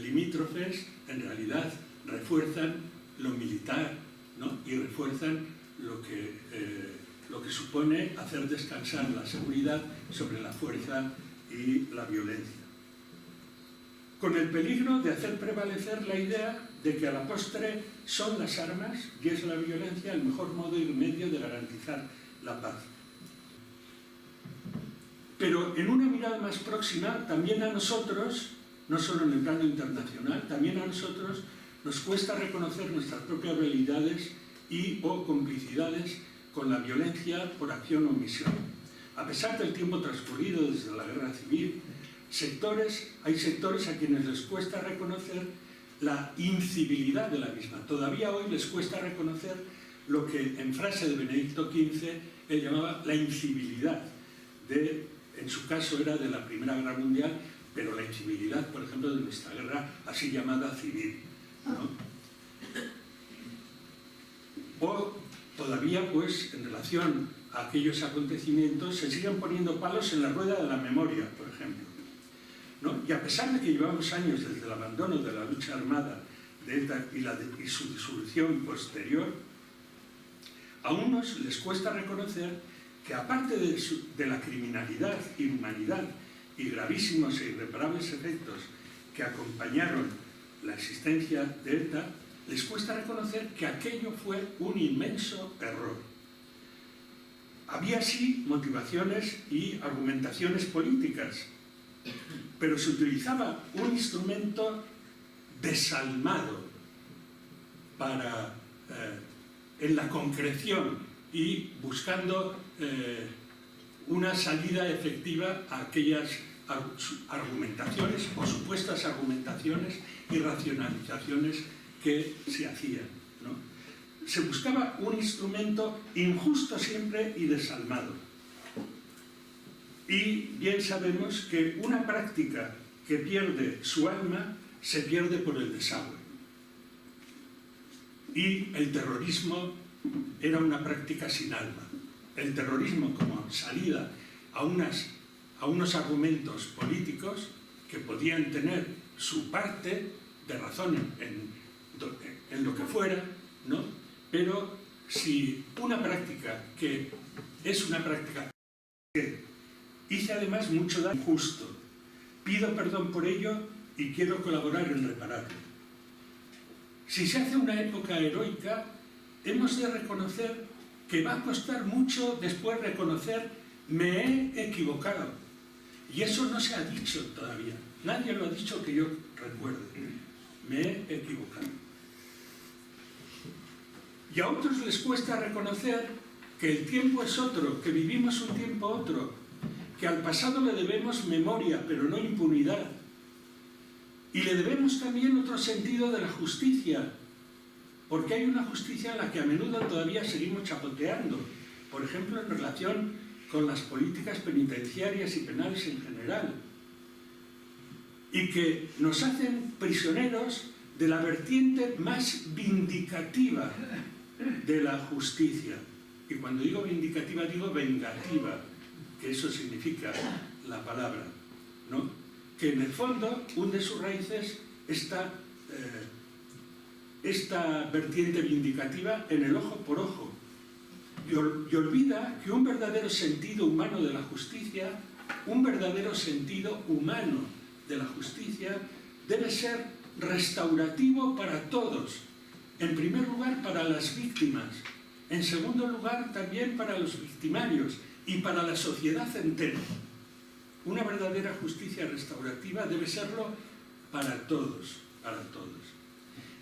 limítrofes en realidad refuerzan lo militar, ¿no?, y refuerzan lo que supone hacer descansar la seguridad sobre la fuerza y la violencia. Con el peligro de hacer prevalecer la idea de que a la postre son las armas y es la violencia el mejor modo y medio de garantizar la paz. Pero en una mirada más próxima, también a nosotros, no solo en el plano internacional, también a nosotros nos cuesta reconocer nuestras propias realidades y o complicidades con la violencia por acción o omisión. A pesar del tiempo transcurrido desde la guerra civil, hay sectores a quienes les cuesta reconocer la incivilidad de la misma. Todavía hoy les cuesta reconocer lo que en frase de Benedicto XV él llamaba la incivilidad, en su caso era de la Primera Guerra Mundial, pero la incivilidad, por ejemplo, de nuestra guerra así llamada civil, ¿no? O todavía, pues, en relación a aquellos acontecimientos, se siguen poniendo palos en la rueda de la memoria, por ejemplo, ¿no? Y a pesar de que llevamos años desde el abandono de la lucha armada de ETA y su disolución posterior, a unos les cuesta reconocer que aparte de la criminalidad, inhumanidad y gravísimos e irreparables efectos que acompañaron la existencia de ETA, les cuesta reconocer que aquello fue un inmenso error. Había sí motivaciones y argumentaciones políticas, pero se utilizaba un instrumento desalmado en la concreción y buscando una salida efectiva a aquellas argumentaciones o supuestas argumentaciones y racionalizaciones que se hacían, ¿no? Se buscaba un instrumento injusto siempre y desalmado. Y bien sabemos que una práctica que pierde su alma se pierde por el desagüe. Y el terrorismo era una práctica sin alma. El terrorismo como salida a unos argumentos políticos que podían tener su parte de razón en lo que fuera, ¿no? Pero si una práctica que es una práctica que hice además mucho daño injusto, pido perdón por ello y quiero colaborar en repararlo. Si se hace una época heroica, hemos de reconocer que va a costar mucho después reconocer me he equivocado. Y eso no se ha dicho todavía. Nadie lo ha dicho que yo recuerde. Me he equivocado. Y a otros les cuesta reconocer que el tiempo es otro, que vivimos un tiempo otro, que al pasado le debemos memoria, pero no impunidad. Y le debemos también otro sentido de la justicia, porque hay una justicia en la que a menudo todavía seguimos chapoteando, por ejemplo en relación con las políticas penitenciarias y penales en general, y que nos hacen prisioneros de la vertiente más vindicativa de la justicia. Y cuando digo vindicativa, digo vengativa, que eso significa la palabra, ¿no? Que en el fondo hunde sus raíces esta vertiente vindicativa en el ojo por ojo y olvida que un verdadero sentido humano de la justicia, un verdadero sentido humano de la justicia debe ser restaurativo para todos, en primer lugar para las víctimas, en segundo lugar también para los victimarios y para la sociedad entera. Una verdadera justicia restaurativa debe serlo para todos, para todos.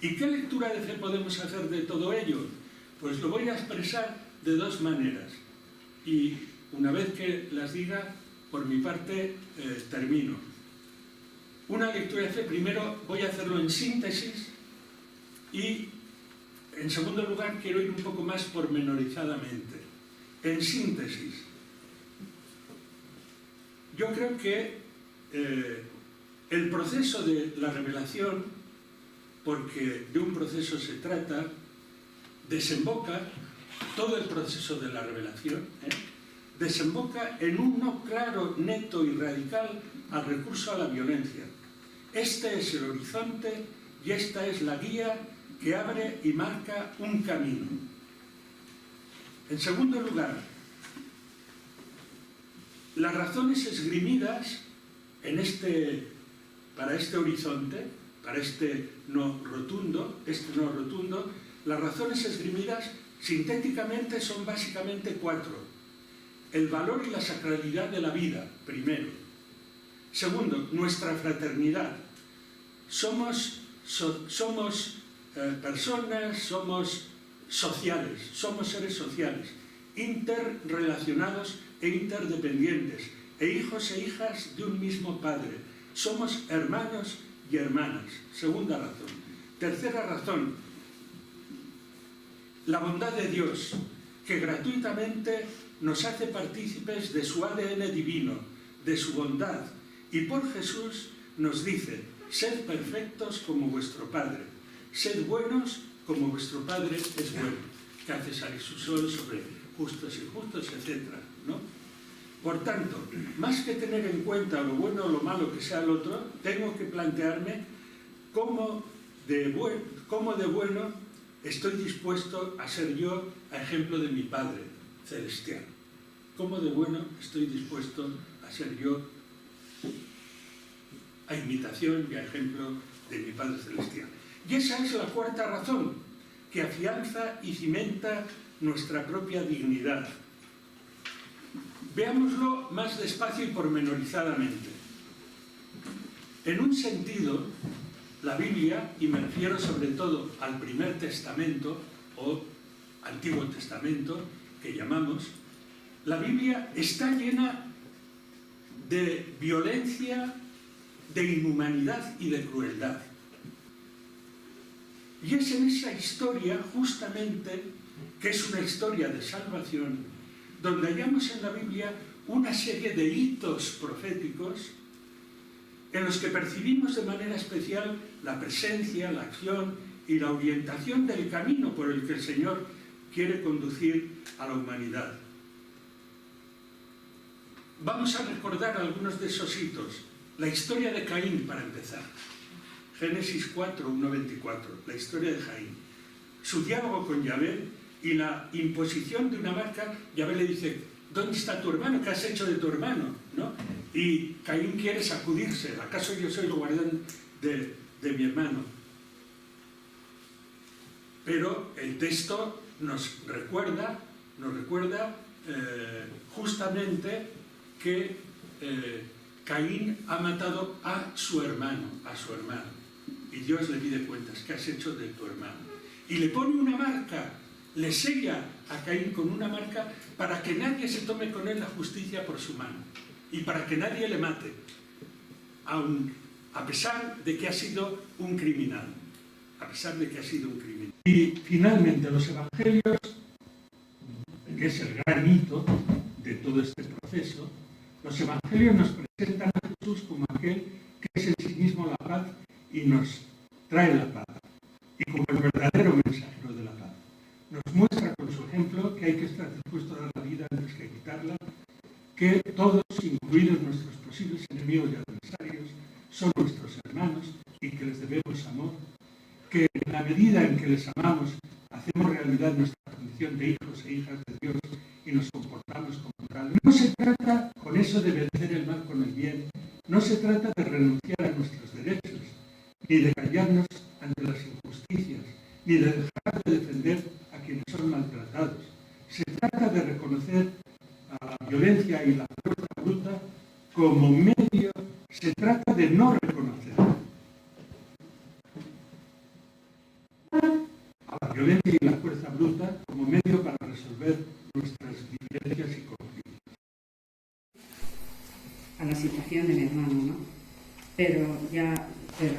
¿Y qué lectura de fe podemos hacer de todo ello? Pues lo voy a expresar de dos maneras. Y una vez que las diga, por mi parte, termino. Una lectura de fe, primero voy a hacerlo en síntesis y, en segundo lugar, quiero ir un poco más pormenorizadamente. En síntesis, yo creo que el proceso de la revelación, porque de un proceso se trata, desemboca, todo el proceso de la revelación, desemboca en un no claro, neto y radical al recurso a la violencia. Este es el horizonte y esta es la guía que abre y marca un camino. En segundo lugar, las razones esgrimidas para este horizonte, para este no rotundo, las razones esgrimidas sintéticamente son básicamente cuatro. El valor y la sacralidad de la vida, primero. Segundo, nuestra fraternidad. Somos personas, somos sociales, somos seres sociales, interrelacionados e interdependientes, e hijos e hijas de un mismo padre. Somos hermanos y hermanas. Segunda razón. Tercera razón, la bondad de Dios, que gratuitamente nos hace partícipes de su ADN divino, de su bondad, y por Jesús nos dice: sed perfectos como vuestro Padre, sed buenos como vuestro Padre es bueno, que hace salir su sol sobre justos y injustos, etc., ¿no? Por tanto, más que tener en cuenta lo bueno o lo malo que sea el otro, tengo que plantearme cómo de bueno estoy dispuesto a ser yo a ejemplo de mi Padre celestial. Cómo de bueno estoy dispuesto a ser yo a imitación y a ejemplo de mi Padre celestial. Y esa es la cuarta razón, que afianza y cimenta nuestra propia dignidad. Veámoslo más despacio y pormenorizadamente. En un sentido, la Biblia, y me refiero sobre todo al Primer Testamento o Antiguo Testamento, que llamamos, la Biblia está llena de violencia, de inhumanidad y de crueldad. Y es en esa historia, justamente, que es una historia de salvación, donde hallamos en la Biblia una serie de hitos proféticos en los que percibimos de manera especial la presencia, la acción y la orientación del camino por el que el Señor quiere conducir a la humanidad. Vamos a recordar algunos de esos hitos. La historia de Caín, para empezar. Génesis 4, 1-24, la historia de Caín. Su diálogo con Yahvé y la imposición de una marca. Yahvé le dice: ¿dónde está tu hermano? ¿Qué has hecho de tu hermano? ¿No? Y Caín quiere sacudirse. ¿Acaso yo soy el guardián de mi hermano? Pero el texto nos recuerda justamente que Caín ha matado a su hermano. Y Dios le pide cuentas: ¿qué has hecho de tu hermano? Y le pone una marca, le sella a Caín con una marca para que nadie se tome con él la justicia por su mano y para que nadie le mate, a pesar de que ha sido un criminal. Y finalmente los evangelios, que es el gran hito de todo este proceso, los evangelios nos presentan a Jesús como aquel que es en sí mismo la paz y nos trae la paz, y como el verdadero mensajero de la paz. Nos muestra con su ejemplo que hay que estar dispuesto a dar la vida antes que quitarla, que todos, incluidos nuestros posibles enemigos y adversarios, son nuestros hermanos y que les debemos amor, que en la medida en que les amamos hacemos realidad nuestra condición de hijos e hijas de Dios y nos comportamos como tal. No se trata con eso de vencer el mal con el bien, no se trata de renunciar a nuestros derechos, ni de callarnos ante las injusticias, ni de dejar de defender a quienes son maltratados. Se trata de reconocer a la violencia y la fuerza bruta como medio, se trata de no reconocer a la violencia y la fuerza bruta como medio para resolver nuestras diferencias y conflictos. A la situación de mi hermano, ¿no? Pero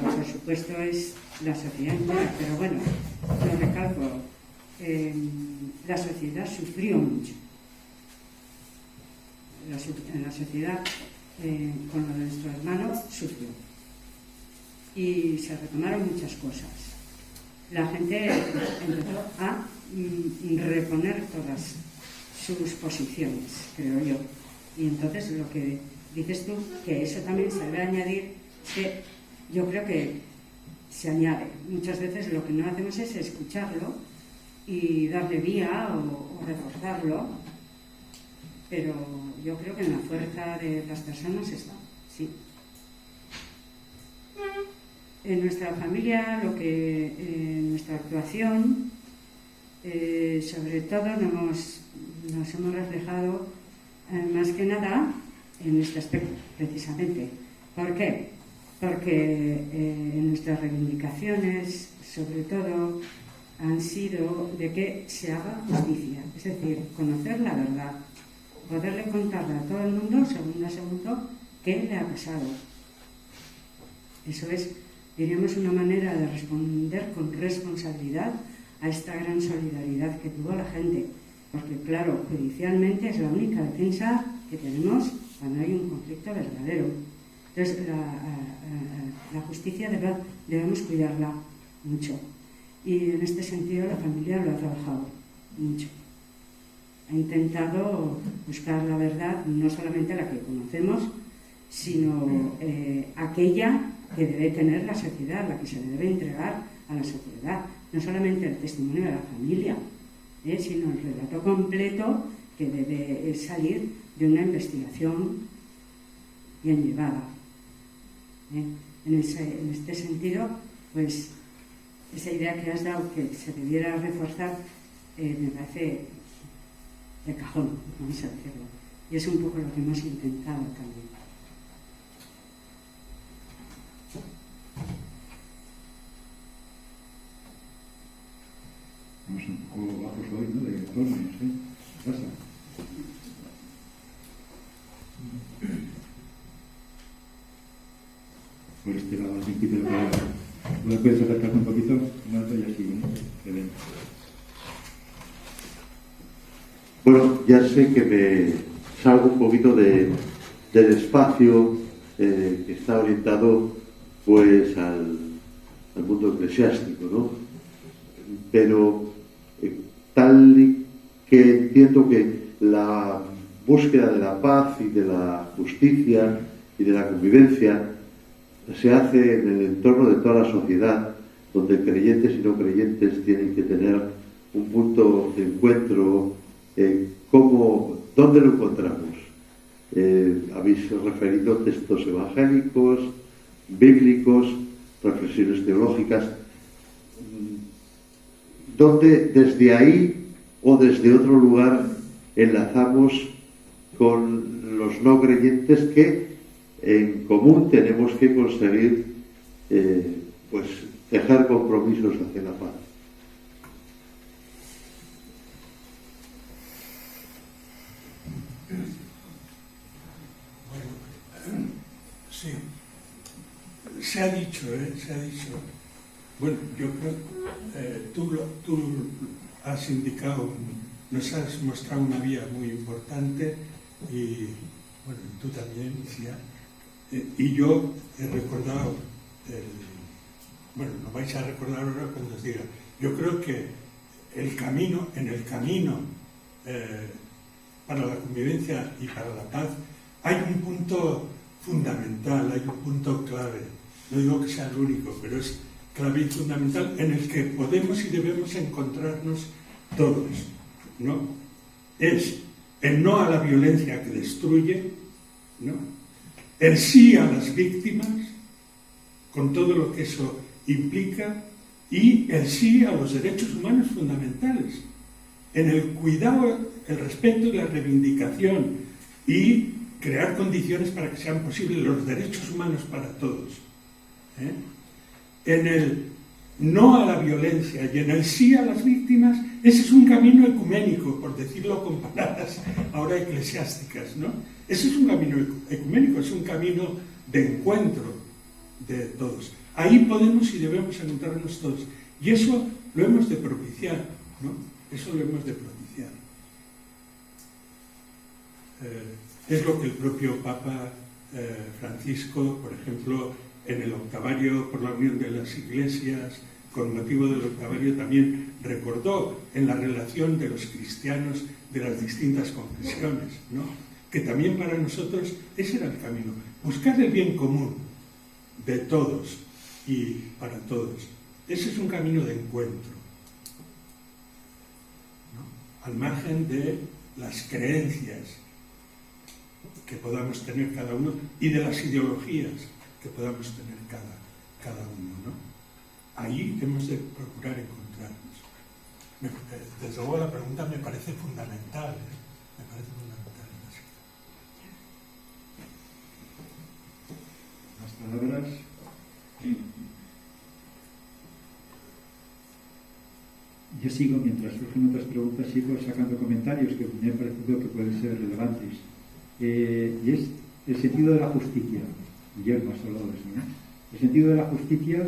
por supuesto es la sociedad entera, pero bueno, lo recalco, la sociedad sufrió mucho. La sociedad con lo de nuestro hermano sufrió. Y se retomaron muchas cosas. La gente empezó a reponer todas sus posiciones, creo yo. Y entonces lo que dices tú, que eso también se debe añadir, que yo creo que se añade. Muchas veces lo que no hacemos es escucharlo y darle vía o reforzarlo, pero yo creo que en la fuerza de las personas está, sí. En nuestra familia, nuestra actuación, sobre todo nos hemos reflejado más que nada en este aspecto, precisamente. ¿Por qué? Porque en nuestras reivindicaciones, sobre todo, han sido de que se haga justicia, es decir, conocer la verdad, poderle contarle a todo el mundo, segundo a segundo, qué le ha pasado. Eso es, diríamos, una manera de responder con responsabilidad a esta gran solidaridad que tuvo la gente, porque claro, judicialmente es la única defensa que tenemos cuando hay un conflicto verdadero. Entonces, la justicia debemos cuidarla mucho. Y en este sentido la familia lo ha trabajado mucho. Ha intentado buscar la verdad, no solamente la que conocemos, sino aquella que debe tener la sociedad, la que se debe entregar a la sociedad. No solamente el testimonio de la familia, sino el relato completo que debe salir de una investigación bien llevada. En este sentido, pues esa idea que has dado que se debiera reforzar me parece de cajón, vamos a decirlo. Y es un poco lo que hemos intentado también. Vamos un poco bajos hoy, ¿no? De tonos, ¿sí? ¿Qué pasa? por este lado, al principio de la palabra. ¿Me puedes acercarte un poquito? No, ya sí, ¿no? Bueno, ya sé que me salgo un poquito del espacio que está orientado pues al mundo eclesiástico, ¿no? Pero tal y que entiendo que la búsqueda de la paz y de la justicia y de la convivencia se hace en el entorno de toda la sociedad, donde creyentes y no creyentes tienen que tener un punto de encuentro. ¿Dónde lo encontramos? Habéis referido textos evangélicos, bíblicos, reflexiones teológicas. ¿Dónde desde ahí o desde otro lugar enlazamos con los no creyentes que en común tenemos que conseguir pues dejar compromisos hacia la paz? Sí, se ha dicho. Bueno, yo creo tú has indicado, nos has mostrado una vía muy importante y bueno, tú también, Isia, y yo he recordado, bueno, lo vais a recordar ahora cuando os diga, yo creo que en el camino para la convivencia y para la paz hay un punto fundamental, hay un punto clave. No digo que sea el único, pero es clave y fundamental en el que podemos y debemos encontrarnos todos, ¿no? Es el no a la violencia que destruye, ¿no? El sí a las víctimas, con todo lo que eso implica, y el sí a los derechos humanos fundamentales, en el cuidado, el respeto y la reivindicación, y crear condiciones para que sean posibles los derechos humanos para todos. En el no a la violencia y en el sí a las víctimas, ese es un camino ecuménico, por decirlo con palabras ahora eclesiásticas, ¿no? Ese es un camino ecuménico, es un camino de encuentro de todos. Ahí podemos y debemos encontrarnos todos. Y eso lo hemos de propiciar, ¿no? Eso lo hemos de propiciar. Es lo que el propio Papa Francisco, por ejemplo, en el octavario por la Unión de las Iglesias, con motivo del octavario, también recordó en la relación de los cristianos de las distintas confesiones, ¿no? Que también para nosotros ese era el camino, buscar el bien común de todos y para todos. Ese es un camino de encuentro, ¿no? Al margen de las creencias que podamos tener cada uno y de las ideologías que podamos tener cada uno, ¿no? Ahí hemos de procurar encontrarnos. Desde luego la pregunta me parece fundamental, me parece fundamental. Más palabras. Yo sigo, mientras surgen otras preguntas, sigo sacando comentarios que me han parecido que pueden ser relevantes. Y es el sentido de la justicia. Guillermo has hablado de eso, ¿no? El sentido de la justicia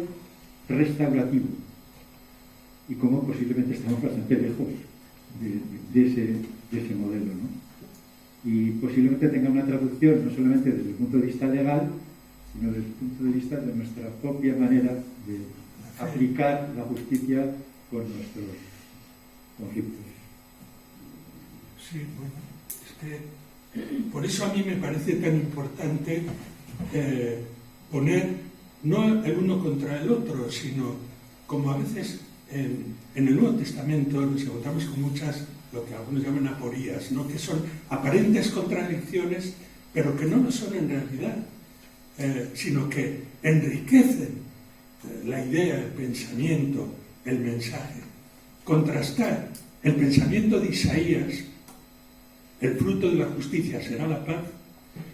restaurativo. Y cómo posiblemente estamos bastante lejos de ese modelo, ¿no? Y posiblemente tenga una traducción no solamente desde el punto de vista legal, sino desde el punto de vista de nuestra propia manera de aplicar la justicia con nuestros conflictos. Sí, bueno, es que por eso a mí me parece tan importante poner no el uno contra el otro, sino como a veces en el Nuevo Testamento nos encontramos con muchas, lo que algunos llaman aporías, ¿no? Que son aparentes contradicciones, pero que no lo son en realidad, sino que enriquecen la idea, el pensamiento, el mensaje. Contrastar el pensamiento de Isaías, el fruto de la justicia será la paz,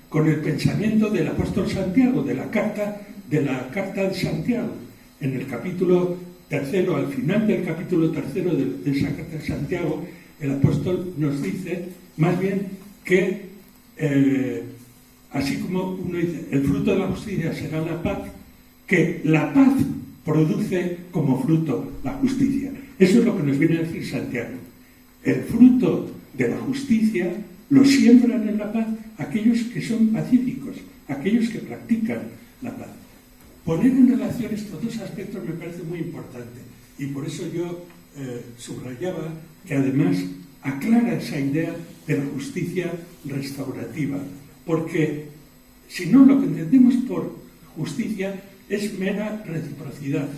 con el pensamiento del apóstol Santiago, de la carta de Santiago. En el capítulo 3, al final del capítulo 3 de esa carta de Santiago, el apóstol nos dice, más bien, que así como uno dice, el fruto de la justicia será la paz, que la paz produce como fruto la justicia. Eso es lo que nos viene a decir Santiago. El fruto de la justicia lo siembran en la paz aquellos que son pacíficos, aquellos que practican la paz. Poner en relación estos dos aspectos me parece muy importante y por eso yo subrayaba que además aclara esa idea de la justicia restaurativa, porque si no, lo que entendemos por justicia es mera reciprocidad.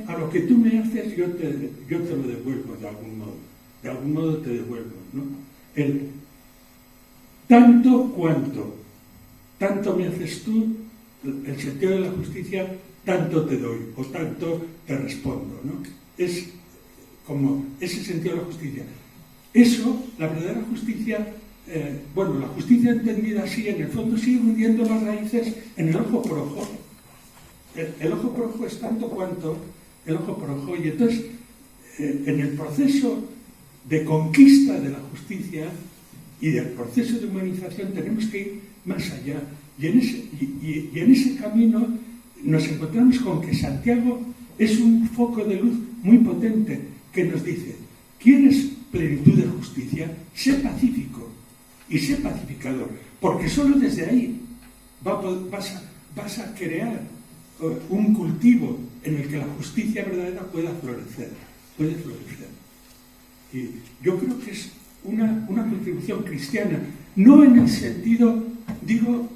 A lo que tú me haces, yo te lo devuelvo de algún modo. De algún modo te devuelvo, ¿no? El tanto cuanto, tanto me haces tú, el sentido de la justicia, tanto te doy o tanto te respondo, ¿no? Es como ese sentido de la justicia. Eso, la verdadera justicia, la justicia entendida así, en el fondo sigue hundiendo las raíces en el ojo por ojo. El ojo por ojo es tanto cuanto el ojo por ojo. Y entonces, en el proceso de conquista de la justicia y del proceso de humanización tenemos que ir más allá. Y en ese camino nos encontramos con que Santiago es un foco de luz muy potente que nos dice: ¿quieres plenitud de justicia? Sé pacífico y sé pacificador, porque solo desde ahí vas a crear un cultivo en el que la justicia verdadera pueda florecer. Y yo creo que es una contribución cristiana, no en el sentido, digo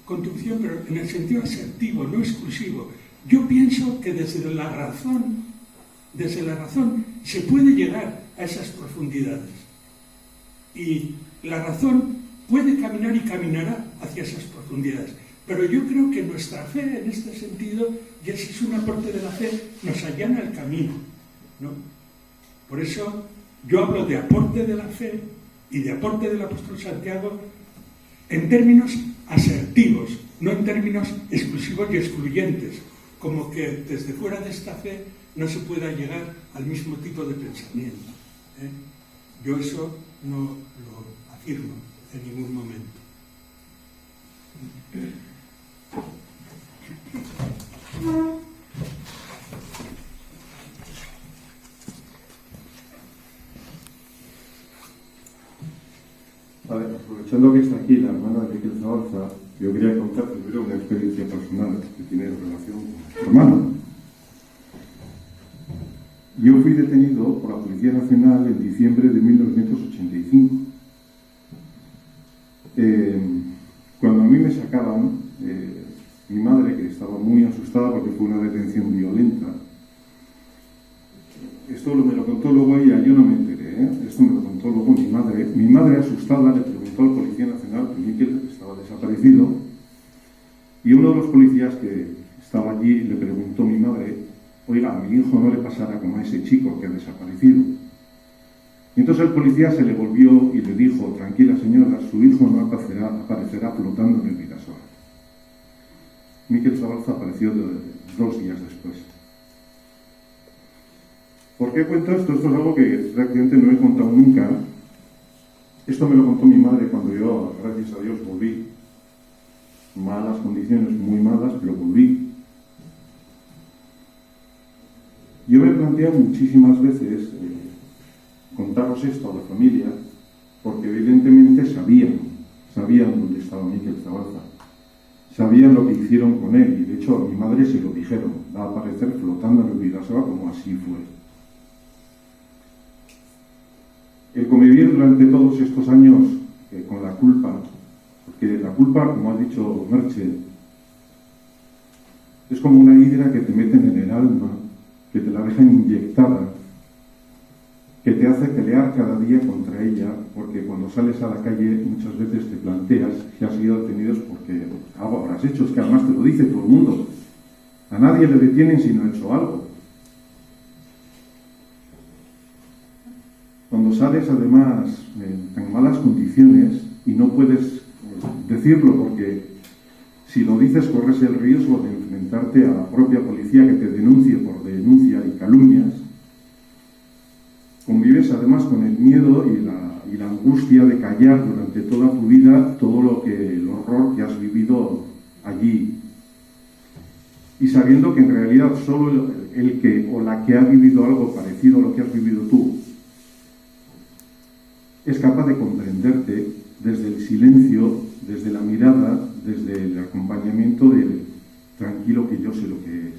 contribución, pero en el sentido asertivo, no exclusivo. Yo pienso que desde la razón se puede llegar a esas profundidades. Y la razón puede caminar y caminará hacia esas profundidades. Pero yo creo que nuestra fe en este sentido, y ese es un aporte de la fe, nos allana el camino, ¿no? Por eso yo hablo de aporte de la fe y de aporte del apóstol Santiago en términos asertivos, no en términos exclusivos y excluyentes, como que desde fuera de esta fe no se pueda llegar al mismo tipo de pensamiento, ¿eh? Yo eso no lo afirmo en ningún momento. Vale, aprovechando que está aquí la hermana de Miquel Zabalza, yo quería contar primero una experiencia personal que tiene relación con su hermano. Yo fui detenido por la Policía Nacional en diciembre de 1985. Cuando a mí me sacaban, mi madre, que estaba muy asustada porque fue una detención violenta, esto me lo contó luego ella, yo no me enteré, esto me lo contó luego mi madre. Mi madre, asustada, le preguntó al Policía Nacional que Miquel estaba desaparecido, y uno de los policías que estaba allí le preguntó a mi madre: oiga, a mi hijo no le pasará como a ese chico que ha desaparecido. Y entonces el policía se le volvió y le dijo: tranquila señora, su hijo no aparecerá flotando en el Vidasoa. Miquel Zabalza apareció 2 días después. ¿Por qué cuento esto? Esto es algo que prácticamente no he contado nunca. Esto me lo contó mi madre cuando yo, gracias a Dios, volví. Malas condiciones, muy malas, pero volví. Yo me he planteado muchísimas veces contaros esto a la familia, porque evidentemente sabían dónde estaba Miquel Zabalza. Sabían lo que hicieron con él, y de hecho a mi madre se lo dijeron: va a aparecer flotando en el Vidasoa, como así fue. El convivir durante todos estos años con la culpa, porque la culpa, como ha dicho Merche, es como una hidra que te meten en el alma, que te la dejan inyectada, que te hace pelear cada día contra ella, porque cuando sales a la calle muchas veces te planteas si has sido detenido porque algo habrás hecho. Es que además te lo dice todo el mundo. A nadie le detienen si no ha hecho algo. Cuando sales además en tan malas condiciones y no puedes decirlo, porque si lo dices corres el riesgo de enfrentarte a la propia policía que te denuncie por denuncia y calumnias, convives además con el miedo y la angustia de callar durante toda tu vida todo el horror que has vivido allí. sabiendo que en realidad solo el que o la que ha vivido algo parecido a lo que has vivido tú es capaz de comprenderte desde el silencio, desde la mirada, desde el acompañamiento del tranquilo que yo sé lo que es.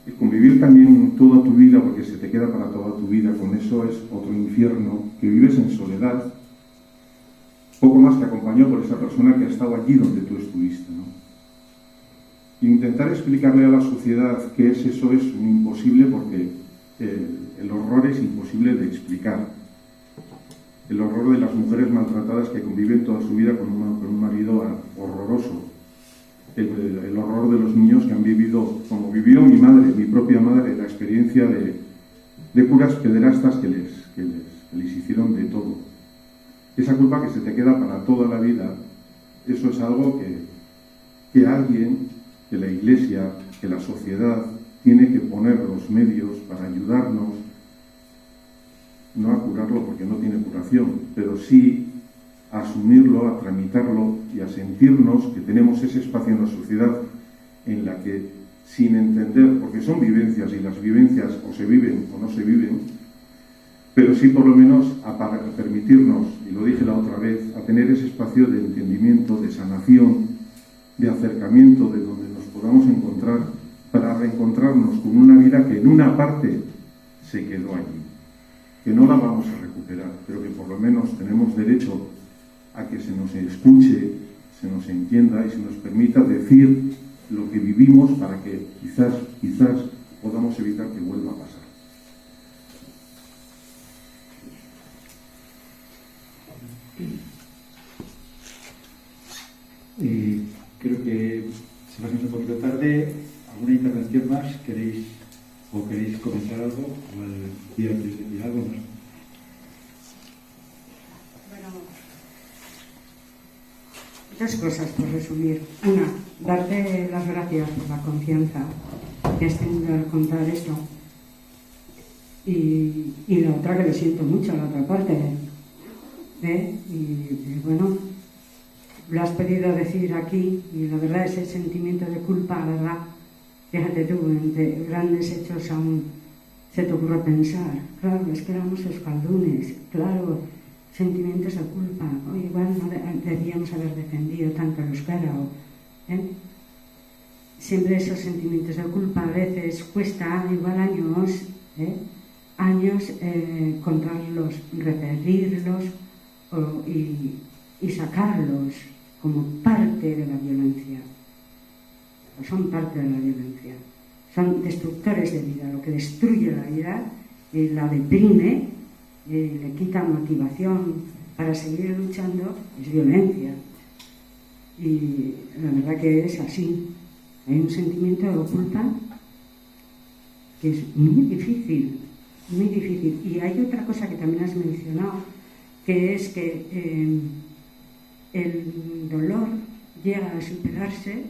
El convivir también toda tu vida, porque se te queda para toda tu vida, con eso es otro infierno, que vives en soledad, poco más te acompañó por esa persona que ha estado allí donde tú estuviste, ¿no? Intentar explicarle a la sociedad qué es eso es un imposible, porque el horror es imposible de explicar. El horror de las mujeres maltratadas que conviven toda su vida con un marido horroroso. El horror de los niños que han vivido, como vivió mi madre, mi propia madre, la experiencia de curas pederastas que les hicieron de todo. Esa culpa que se te queda para toda la vida, eso es algo que alguien, que la Iglesia, que la sociedad, tiene que poner los medios para ayudarnos, no a curarlo porque no tiene curación, pero sí a asumirlo, a tramitarlo y a sentirnos que tenemos ese espacio en la sociedad en la que, sin entender, porque son vivencias y las vivencias o se viven o no se viven, pero sí por lo menos a permitirnos, y lo dije la otra vez, a tener ese espacio de entendimiento, de sanación, de acercamiento, de donde nos podamos encontrar para reencontrarnos con una vida que en una parte se quedó allí, que no la vamos a recuperar, pero que por lo menos tenemos derecho a que se nos escuche, se nos entienda y se nos permita decir lo que vivimos para que quizás podamos evitar que vuelva a pasar. Creo que se va haciendo un poquito tarde. ¿Alguna intervención más? ¿Queréis comentar algo? ¿O el día que decir algo más? Bueno, dos cosas por resumir. Una, darte las gracias por la confianza que has tenido al contar esto. Y la otra, que lo siento mucho, la otra parte. Y bueno, lo has pedido decir aquí, y la verdad ese sentimiento de culpa, la verdad, fíjate tú, entre grandes hechos aún se te ocurre pensar, claro, es que éramos euskaldunes, claro, sentimientos de culpa, o igual no deberíamos haber defendido tanto el euskera, siempre esos sentimientos de culpa a veces cuesta igual años contarlos, referirlos y sacarlos como parte de la violencia. O son parte de la violencia. Son destructores de vida. Lo que destruye la vida, la deprime, le quita motivación para seguir luchando, es violencia. Y la verdad que es así. Hay un sentimiento de culpa que es muy difícil, muy difícil. Y hay otra cosa que también has mencionado, que es que el dolor llega a superarse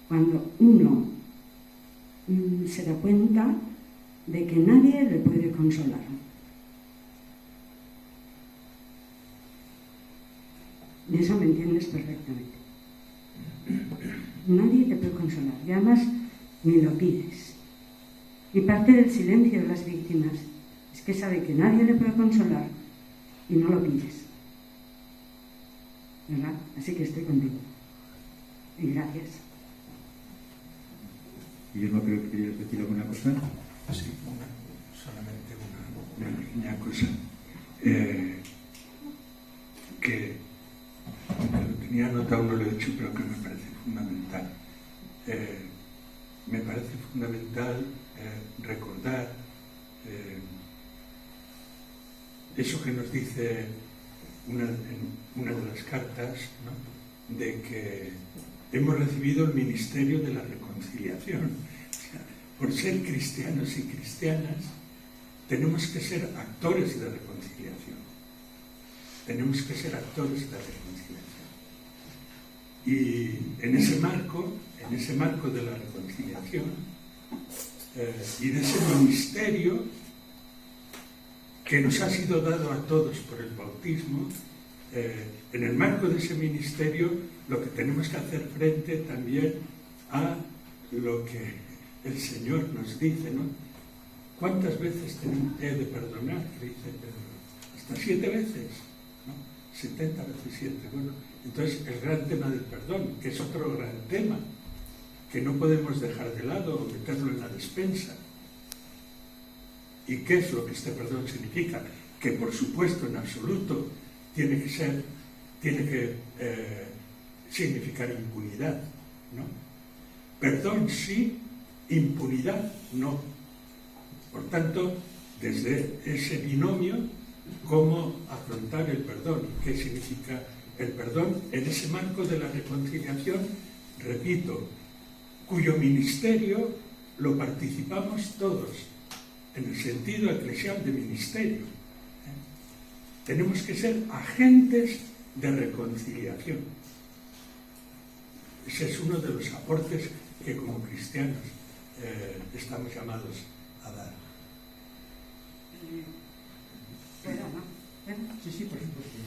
cuando uno se da cuenta de que nadie le puede consolar. Y eso me entiendes perfectamente. Nadie te puede consolar, y además ni lo pides. Y parte del silencio de las víctimas es que sabe que nadie le puede consolar y no lo pides. ¿Verdad? Así que estoy contigo. Y gracias. Guillermo, creo que querías decir alguna cosa. Sí, solamente una pequeña cosa. Que lo tenía anotado, no lo he hecho, pero que me parece fundamental. Me parece fundamental recordar eso que nos dice una de las cartas, ¿no?, de que hemos recibido el ministerio de la reconciliación. O sea, por ser cristianos y cristianas, tenemos que ser actores de reconciliación. Tenemos que ser actores de reconciliación. Y en ese marco de la reconciliación y de ese ministerio que nos ha sido dado a todos por el bautismo, en el marco de ese ministerio, lo que tenemos que hacer frente también a lo que el Señor nos dice, ¿no? ¿Cuántas veces he de perdonar? Dice Pedro. Hasta 7 veces, ¿no? 70 veces 7. Bueno, entonces el gran tema del perdón, que es otro gran tema, que no podemos dejar de lado o meterlo en la despensa. ¿Y qué es lo que este perdón significa? Que por supuesto, en absoluto, tiene que significar impunidad, ¿no? Perdón sí, impunidad no. Por tanto, desde ese binomio, ¿cómo afrontar el perdón? ¿Qué significa el perdón en ese marco de la reconciliación? Repito, cuyo ministerio lo participamos todos, en el sentido eclesial de ministerio. Tenemos que ser agentes de reconciliación. Ese es uno de los aportes que como cristianos estamos llamados a dar. Sí, por supuesto.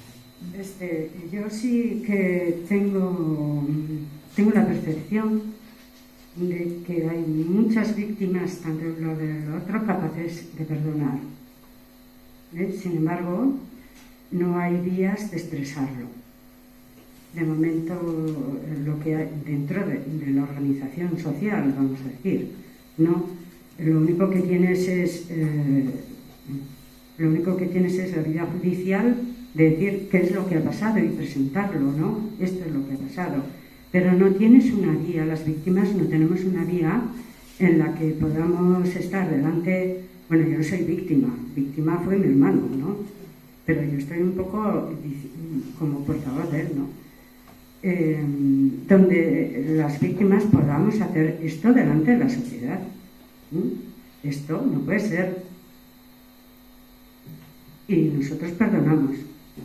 Yo sí que tengo la percepción de que hay muchas víctimas, tanto de lo de lo otro, capaces de perdonar. Sin embargo, no hay vías de expresarlo. De momento, lo que hay dentro de la organización social, vamos a decir, no. Lo único que tienes es la vida judicial de decir qué es lo que ha pasado y presentarlo, ¿no? Esto es lo que ha pasado. Pero no tienes una guía, las víctimas no tenemos una guía en la que podamos estar delante. Bueno, yo no soy víctima fue mi hermano, ¿no? Pero yo estoy un poco como portavoz de él, ¿no? Donde las víctimas podamos hacer esto delante de la sociedad. Esto no puede ser. Y nosotros perdonamos.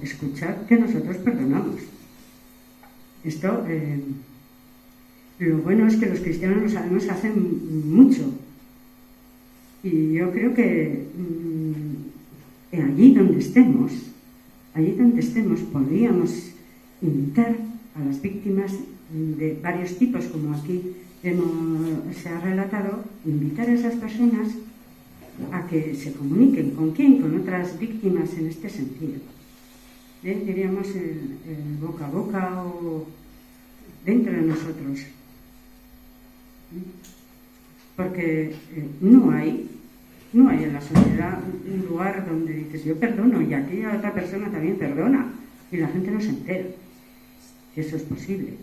Escuchad que nosotros perdonamos. Esto, lo bueno es que los cristianos lo sabemos hace mucho. Y yo creo que allí donde estemos, podríamos invitar a las víctimas de varios tipos, como aquí se ha relatado, invitar a esas personas a que se comuniquen. ¿Con quién? Con otras víctimas en este sentido. Diríamos el boca a boca o dentro de nosotros. Porque no hay en la sociedad un lugar donde dices yo perdono y aquella otra persona también perdona y la gente no se entera que eso es posible.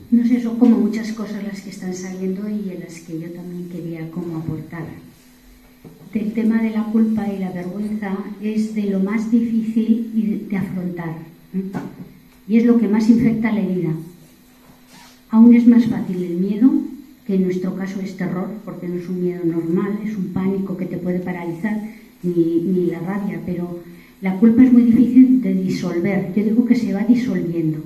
No sé, son como muchas cosas las que están saliendo y en las que yo también quería como aportar. El tema de la culpa y la vergüenza es de lo más difícil de afrontar, y es lo que más infecta la herida. Aún es más fácil el miedo, que en nuestro caso es terror, porque no es un miedo normal, es un pánico que te puede paralizar, ni la rabia, pero la culpa es muy difícil de disolver. Yo digo que se va disolviendo.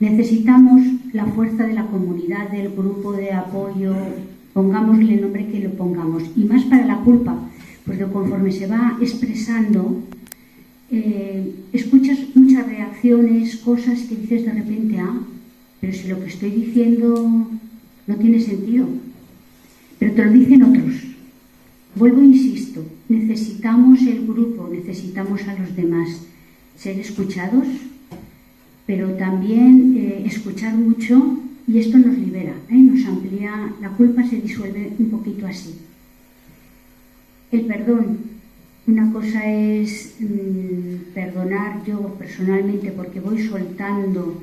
Necesitamos la fuerza de la comunidad, del grupo de apoyo, pongámosle el nombre que lo pongamos, y más para la culpa, porque conforme se va expresando, escuchas muchas reacciones, cosas que dices de repente, pero si lo que estoy diciendo no tiene sentido, pero te lo dicen otros. Vuelvo, insisto, necesitamos el grupo, necesitamos a los demás, ser escuchados, pero también escuchar mucho, y esto nos libera, nos amplía, la culpa se disuelve un poquito así. El perdón, una cosa es perdonar yo personalmente porque voy soltando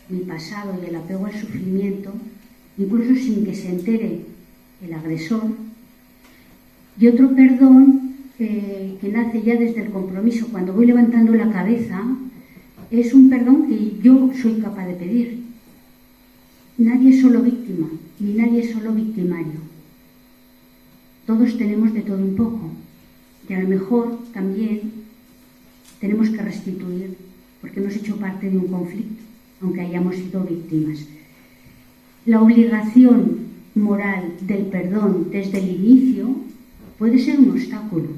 mi pasado y el apego al sufrimiento, incluso sin que se entere el agresor, y otro perdón que nace ya desde el compromiso, cuando voy levantando la cabeza, es un perdón que yo soy capaz de pedir. Nadie es solo víctima, ni nadie es solo victimario. Todos tenemos de todo un poco, y a lo mejor también tenemos que restituir, porque hemos hecho parte de un conflicto, aunque hayamos sido víctimas. La obligación moral del perdón desde el inicio puede ser un obstáculo.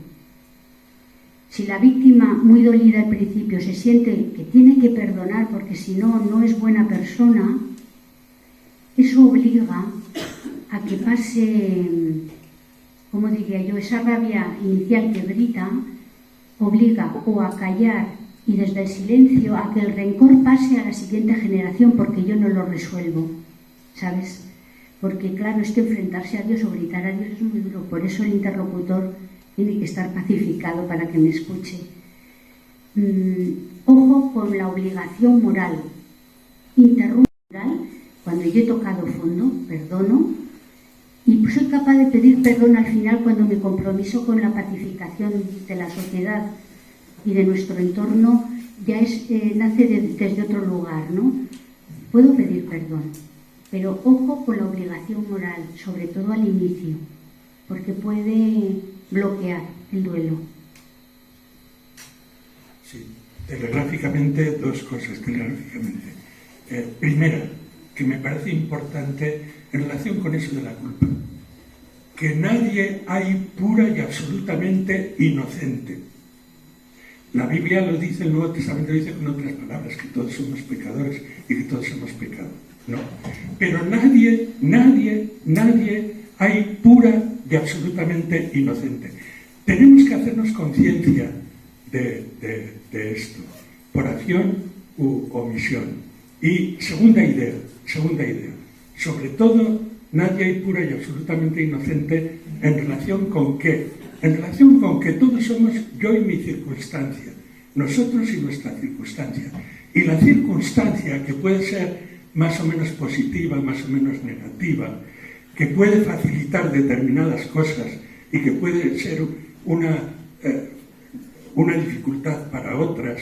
Si la víctima, muy dolida al principio, se siente que tiene que perdonar porque si no, no es buena persona, eso obliga a que pase, ¿cómo diría yo?, esa rabia inicial que grita, obliga o a callar y desde el silencio a que el rencor pase a la siguiente generación porque yo no lo resuelvo, ¿sabes? Porque claro, es que enfrentarse a Dios o gritar a Dios es muy duro, por eso el interlocutor tiene que estar pacificado para que me escuche. Ojo con la obligación moral. Interrumpo moral, cuando yo he tocado fondo, perdono, y soy capaz de pedir perdón al final cuando me compromiso con la pacificación de la sociedad y de nuestro entorno ya nace desde otro lugar, ¿no? Puedo pedir perdón, pero ojo con la obligación moral, sobre todo al inicio, porque puede bloquear el duelo. Sí, telegráficamente dos cosas, telegráficamente. Primera, que me parece importante en relación con eso de la culpa, que nadie hay pura y absolutamente inocente. La Biblia lo dice, el Nuevo Testamento lo dice con otras palabras, que todos somos pecadores y que todos hemos pecado. No, pero nadie hay pura y absolutamente inocente. Tenemos que hacernos conciencia de esto, por acción u omisión. Y segunda idea, sobre todo nadie hay pura y absolutamente inocente en relación con qué, en relación con que todos somos yo y mi circunstancia, nosotros y nuestra circunstancia. Y la circunstancia que puede ser más o menos positiva, más o menos negativa, que puede facilitar determinadas cosas y que puede ser una dificultad para otras,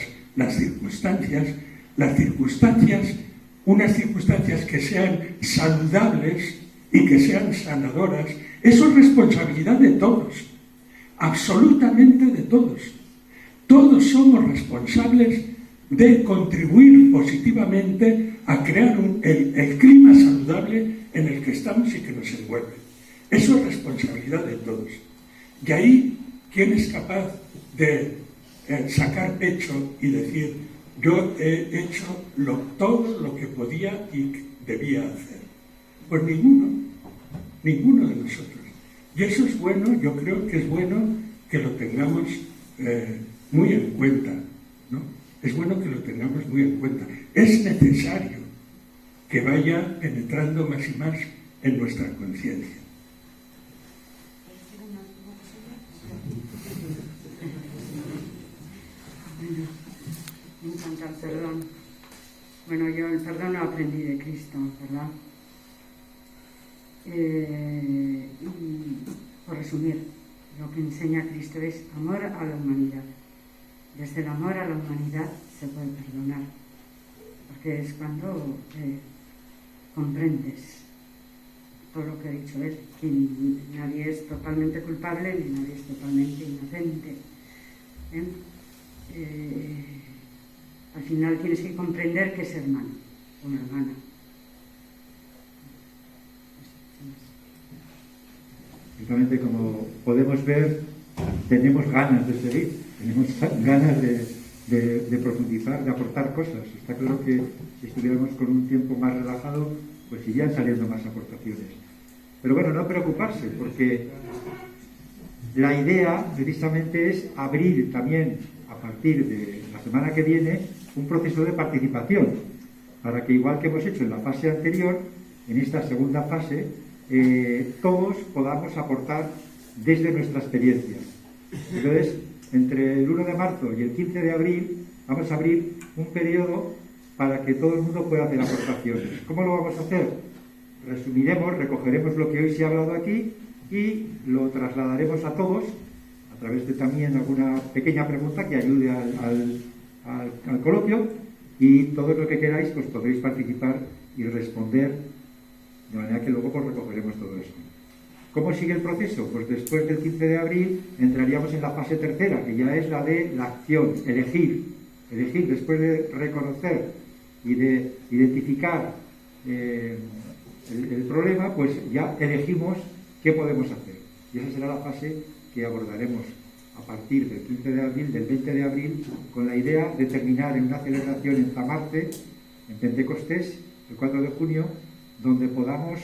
unas circunstancias que sean saludables y que sean sanadoras, eso es responsabilidad de todos, absolutamente de todos. Todos somos responsables de contribuir positivamente a crear el clima saludable en el que estamos y que nos envuelve. Eso es responsabilidad de todos. Y ahí, ¿quién es capaz de sacar pecho y decir, yo he hecho todo lo que podía y debía hacer? Pues ninguno de nosotros. Y eso es bueno, yo creo que es bueno que lo tengamos muy en cuenta, ¿no? Es bueno que lo tengamos muy en cuenta. Es necesario que vaya penetrando más y más en nuestra conciencia. Me encanta el perdón. Bueno, yo el perdón lo aprendí de Cristo, ¿verdad? Y por resumir, lo que enseña Cristo es amor a la humanidad. Desde el amor a la humanidad se puede perdonar, porque es cuando comprendes todo lo que ha dicho él, que nadie es totalmente culpable ni nadie es totalmente inocente. Al final tienes que comprender que es hermano o hermana. Simplemente, como podemos ver, tenemos ganas de seguir, tenemos ganas de profundizar, de aportar cosas. Está claro que si estuviéramos con un tiempo más relajado, pues irían saliendo más aportaciones. Pero bueno, no preocuparse, porque la idea precisamente es abrir también, a partir de la semana que viene, un proceso de participación, para que, igual que hemos hecho en la fase anterior, en esta segunda fase, todos podamos aportar desde nuestra experiencia. Entonces, entre el 1 de marzo y el 15 de abril, vamos a abrir un periodo para que todo el mundo pueda hacer aportaciones. ¿Cómo lo vamos a hacer? Resumiremos, recogeremos lo que hoy se ha hablado aquí y lo trasladaremos a todos a través de también alguna pequeña pregunta que ayude al coloquio, y todo lo que queráis pues podréis participar y responder, de manera que luego pues recogeremos todo eso. ¿Cómo sigue el proceso? Pues después del 15 de abril entraríamos en la fase tercera, que ya es la de la acción, elegir después de reconocer y de identificar el problema, pues ya elegimos qué podemos hacer. Y esa será la fase que abordaremos a partir del 15 de abril, del 20 de abril, con la idea de terminar en una celebración en Zamarte, en Pentecostés, el 4 de junio, donde podamos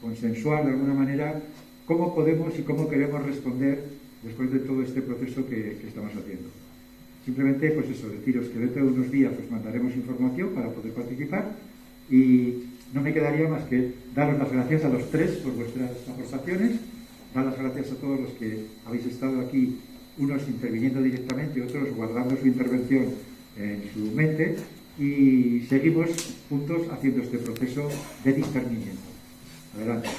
consensuar de alguna manera cómo podemos y cómo queremos responder después de todo este proceso que estamos haciendo. Simplemente, pues eso, deciros que dentro de unos días os mandaremos información para poder participar y no me quedaría más que daros las gracias a los tres por vuestras aportaciones, dar las gracias a todos los que habéis estado aquí, unos interviniendo directamente, otros guardando su intervención en su mente, y seguimos juntos haciendo este proceso de discernimiento. Adelante.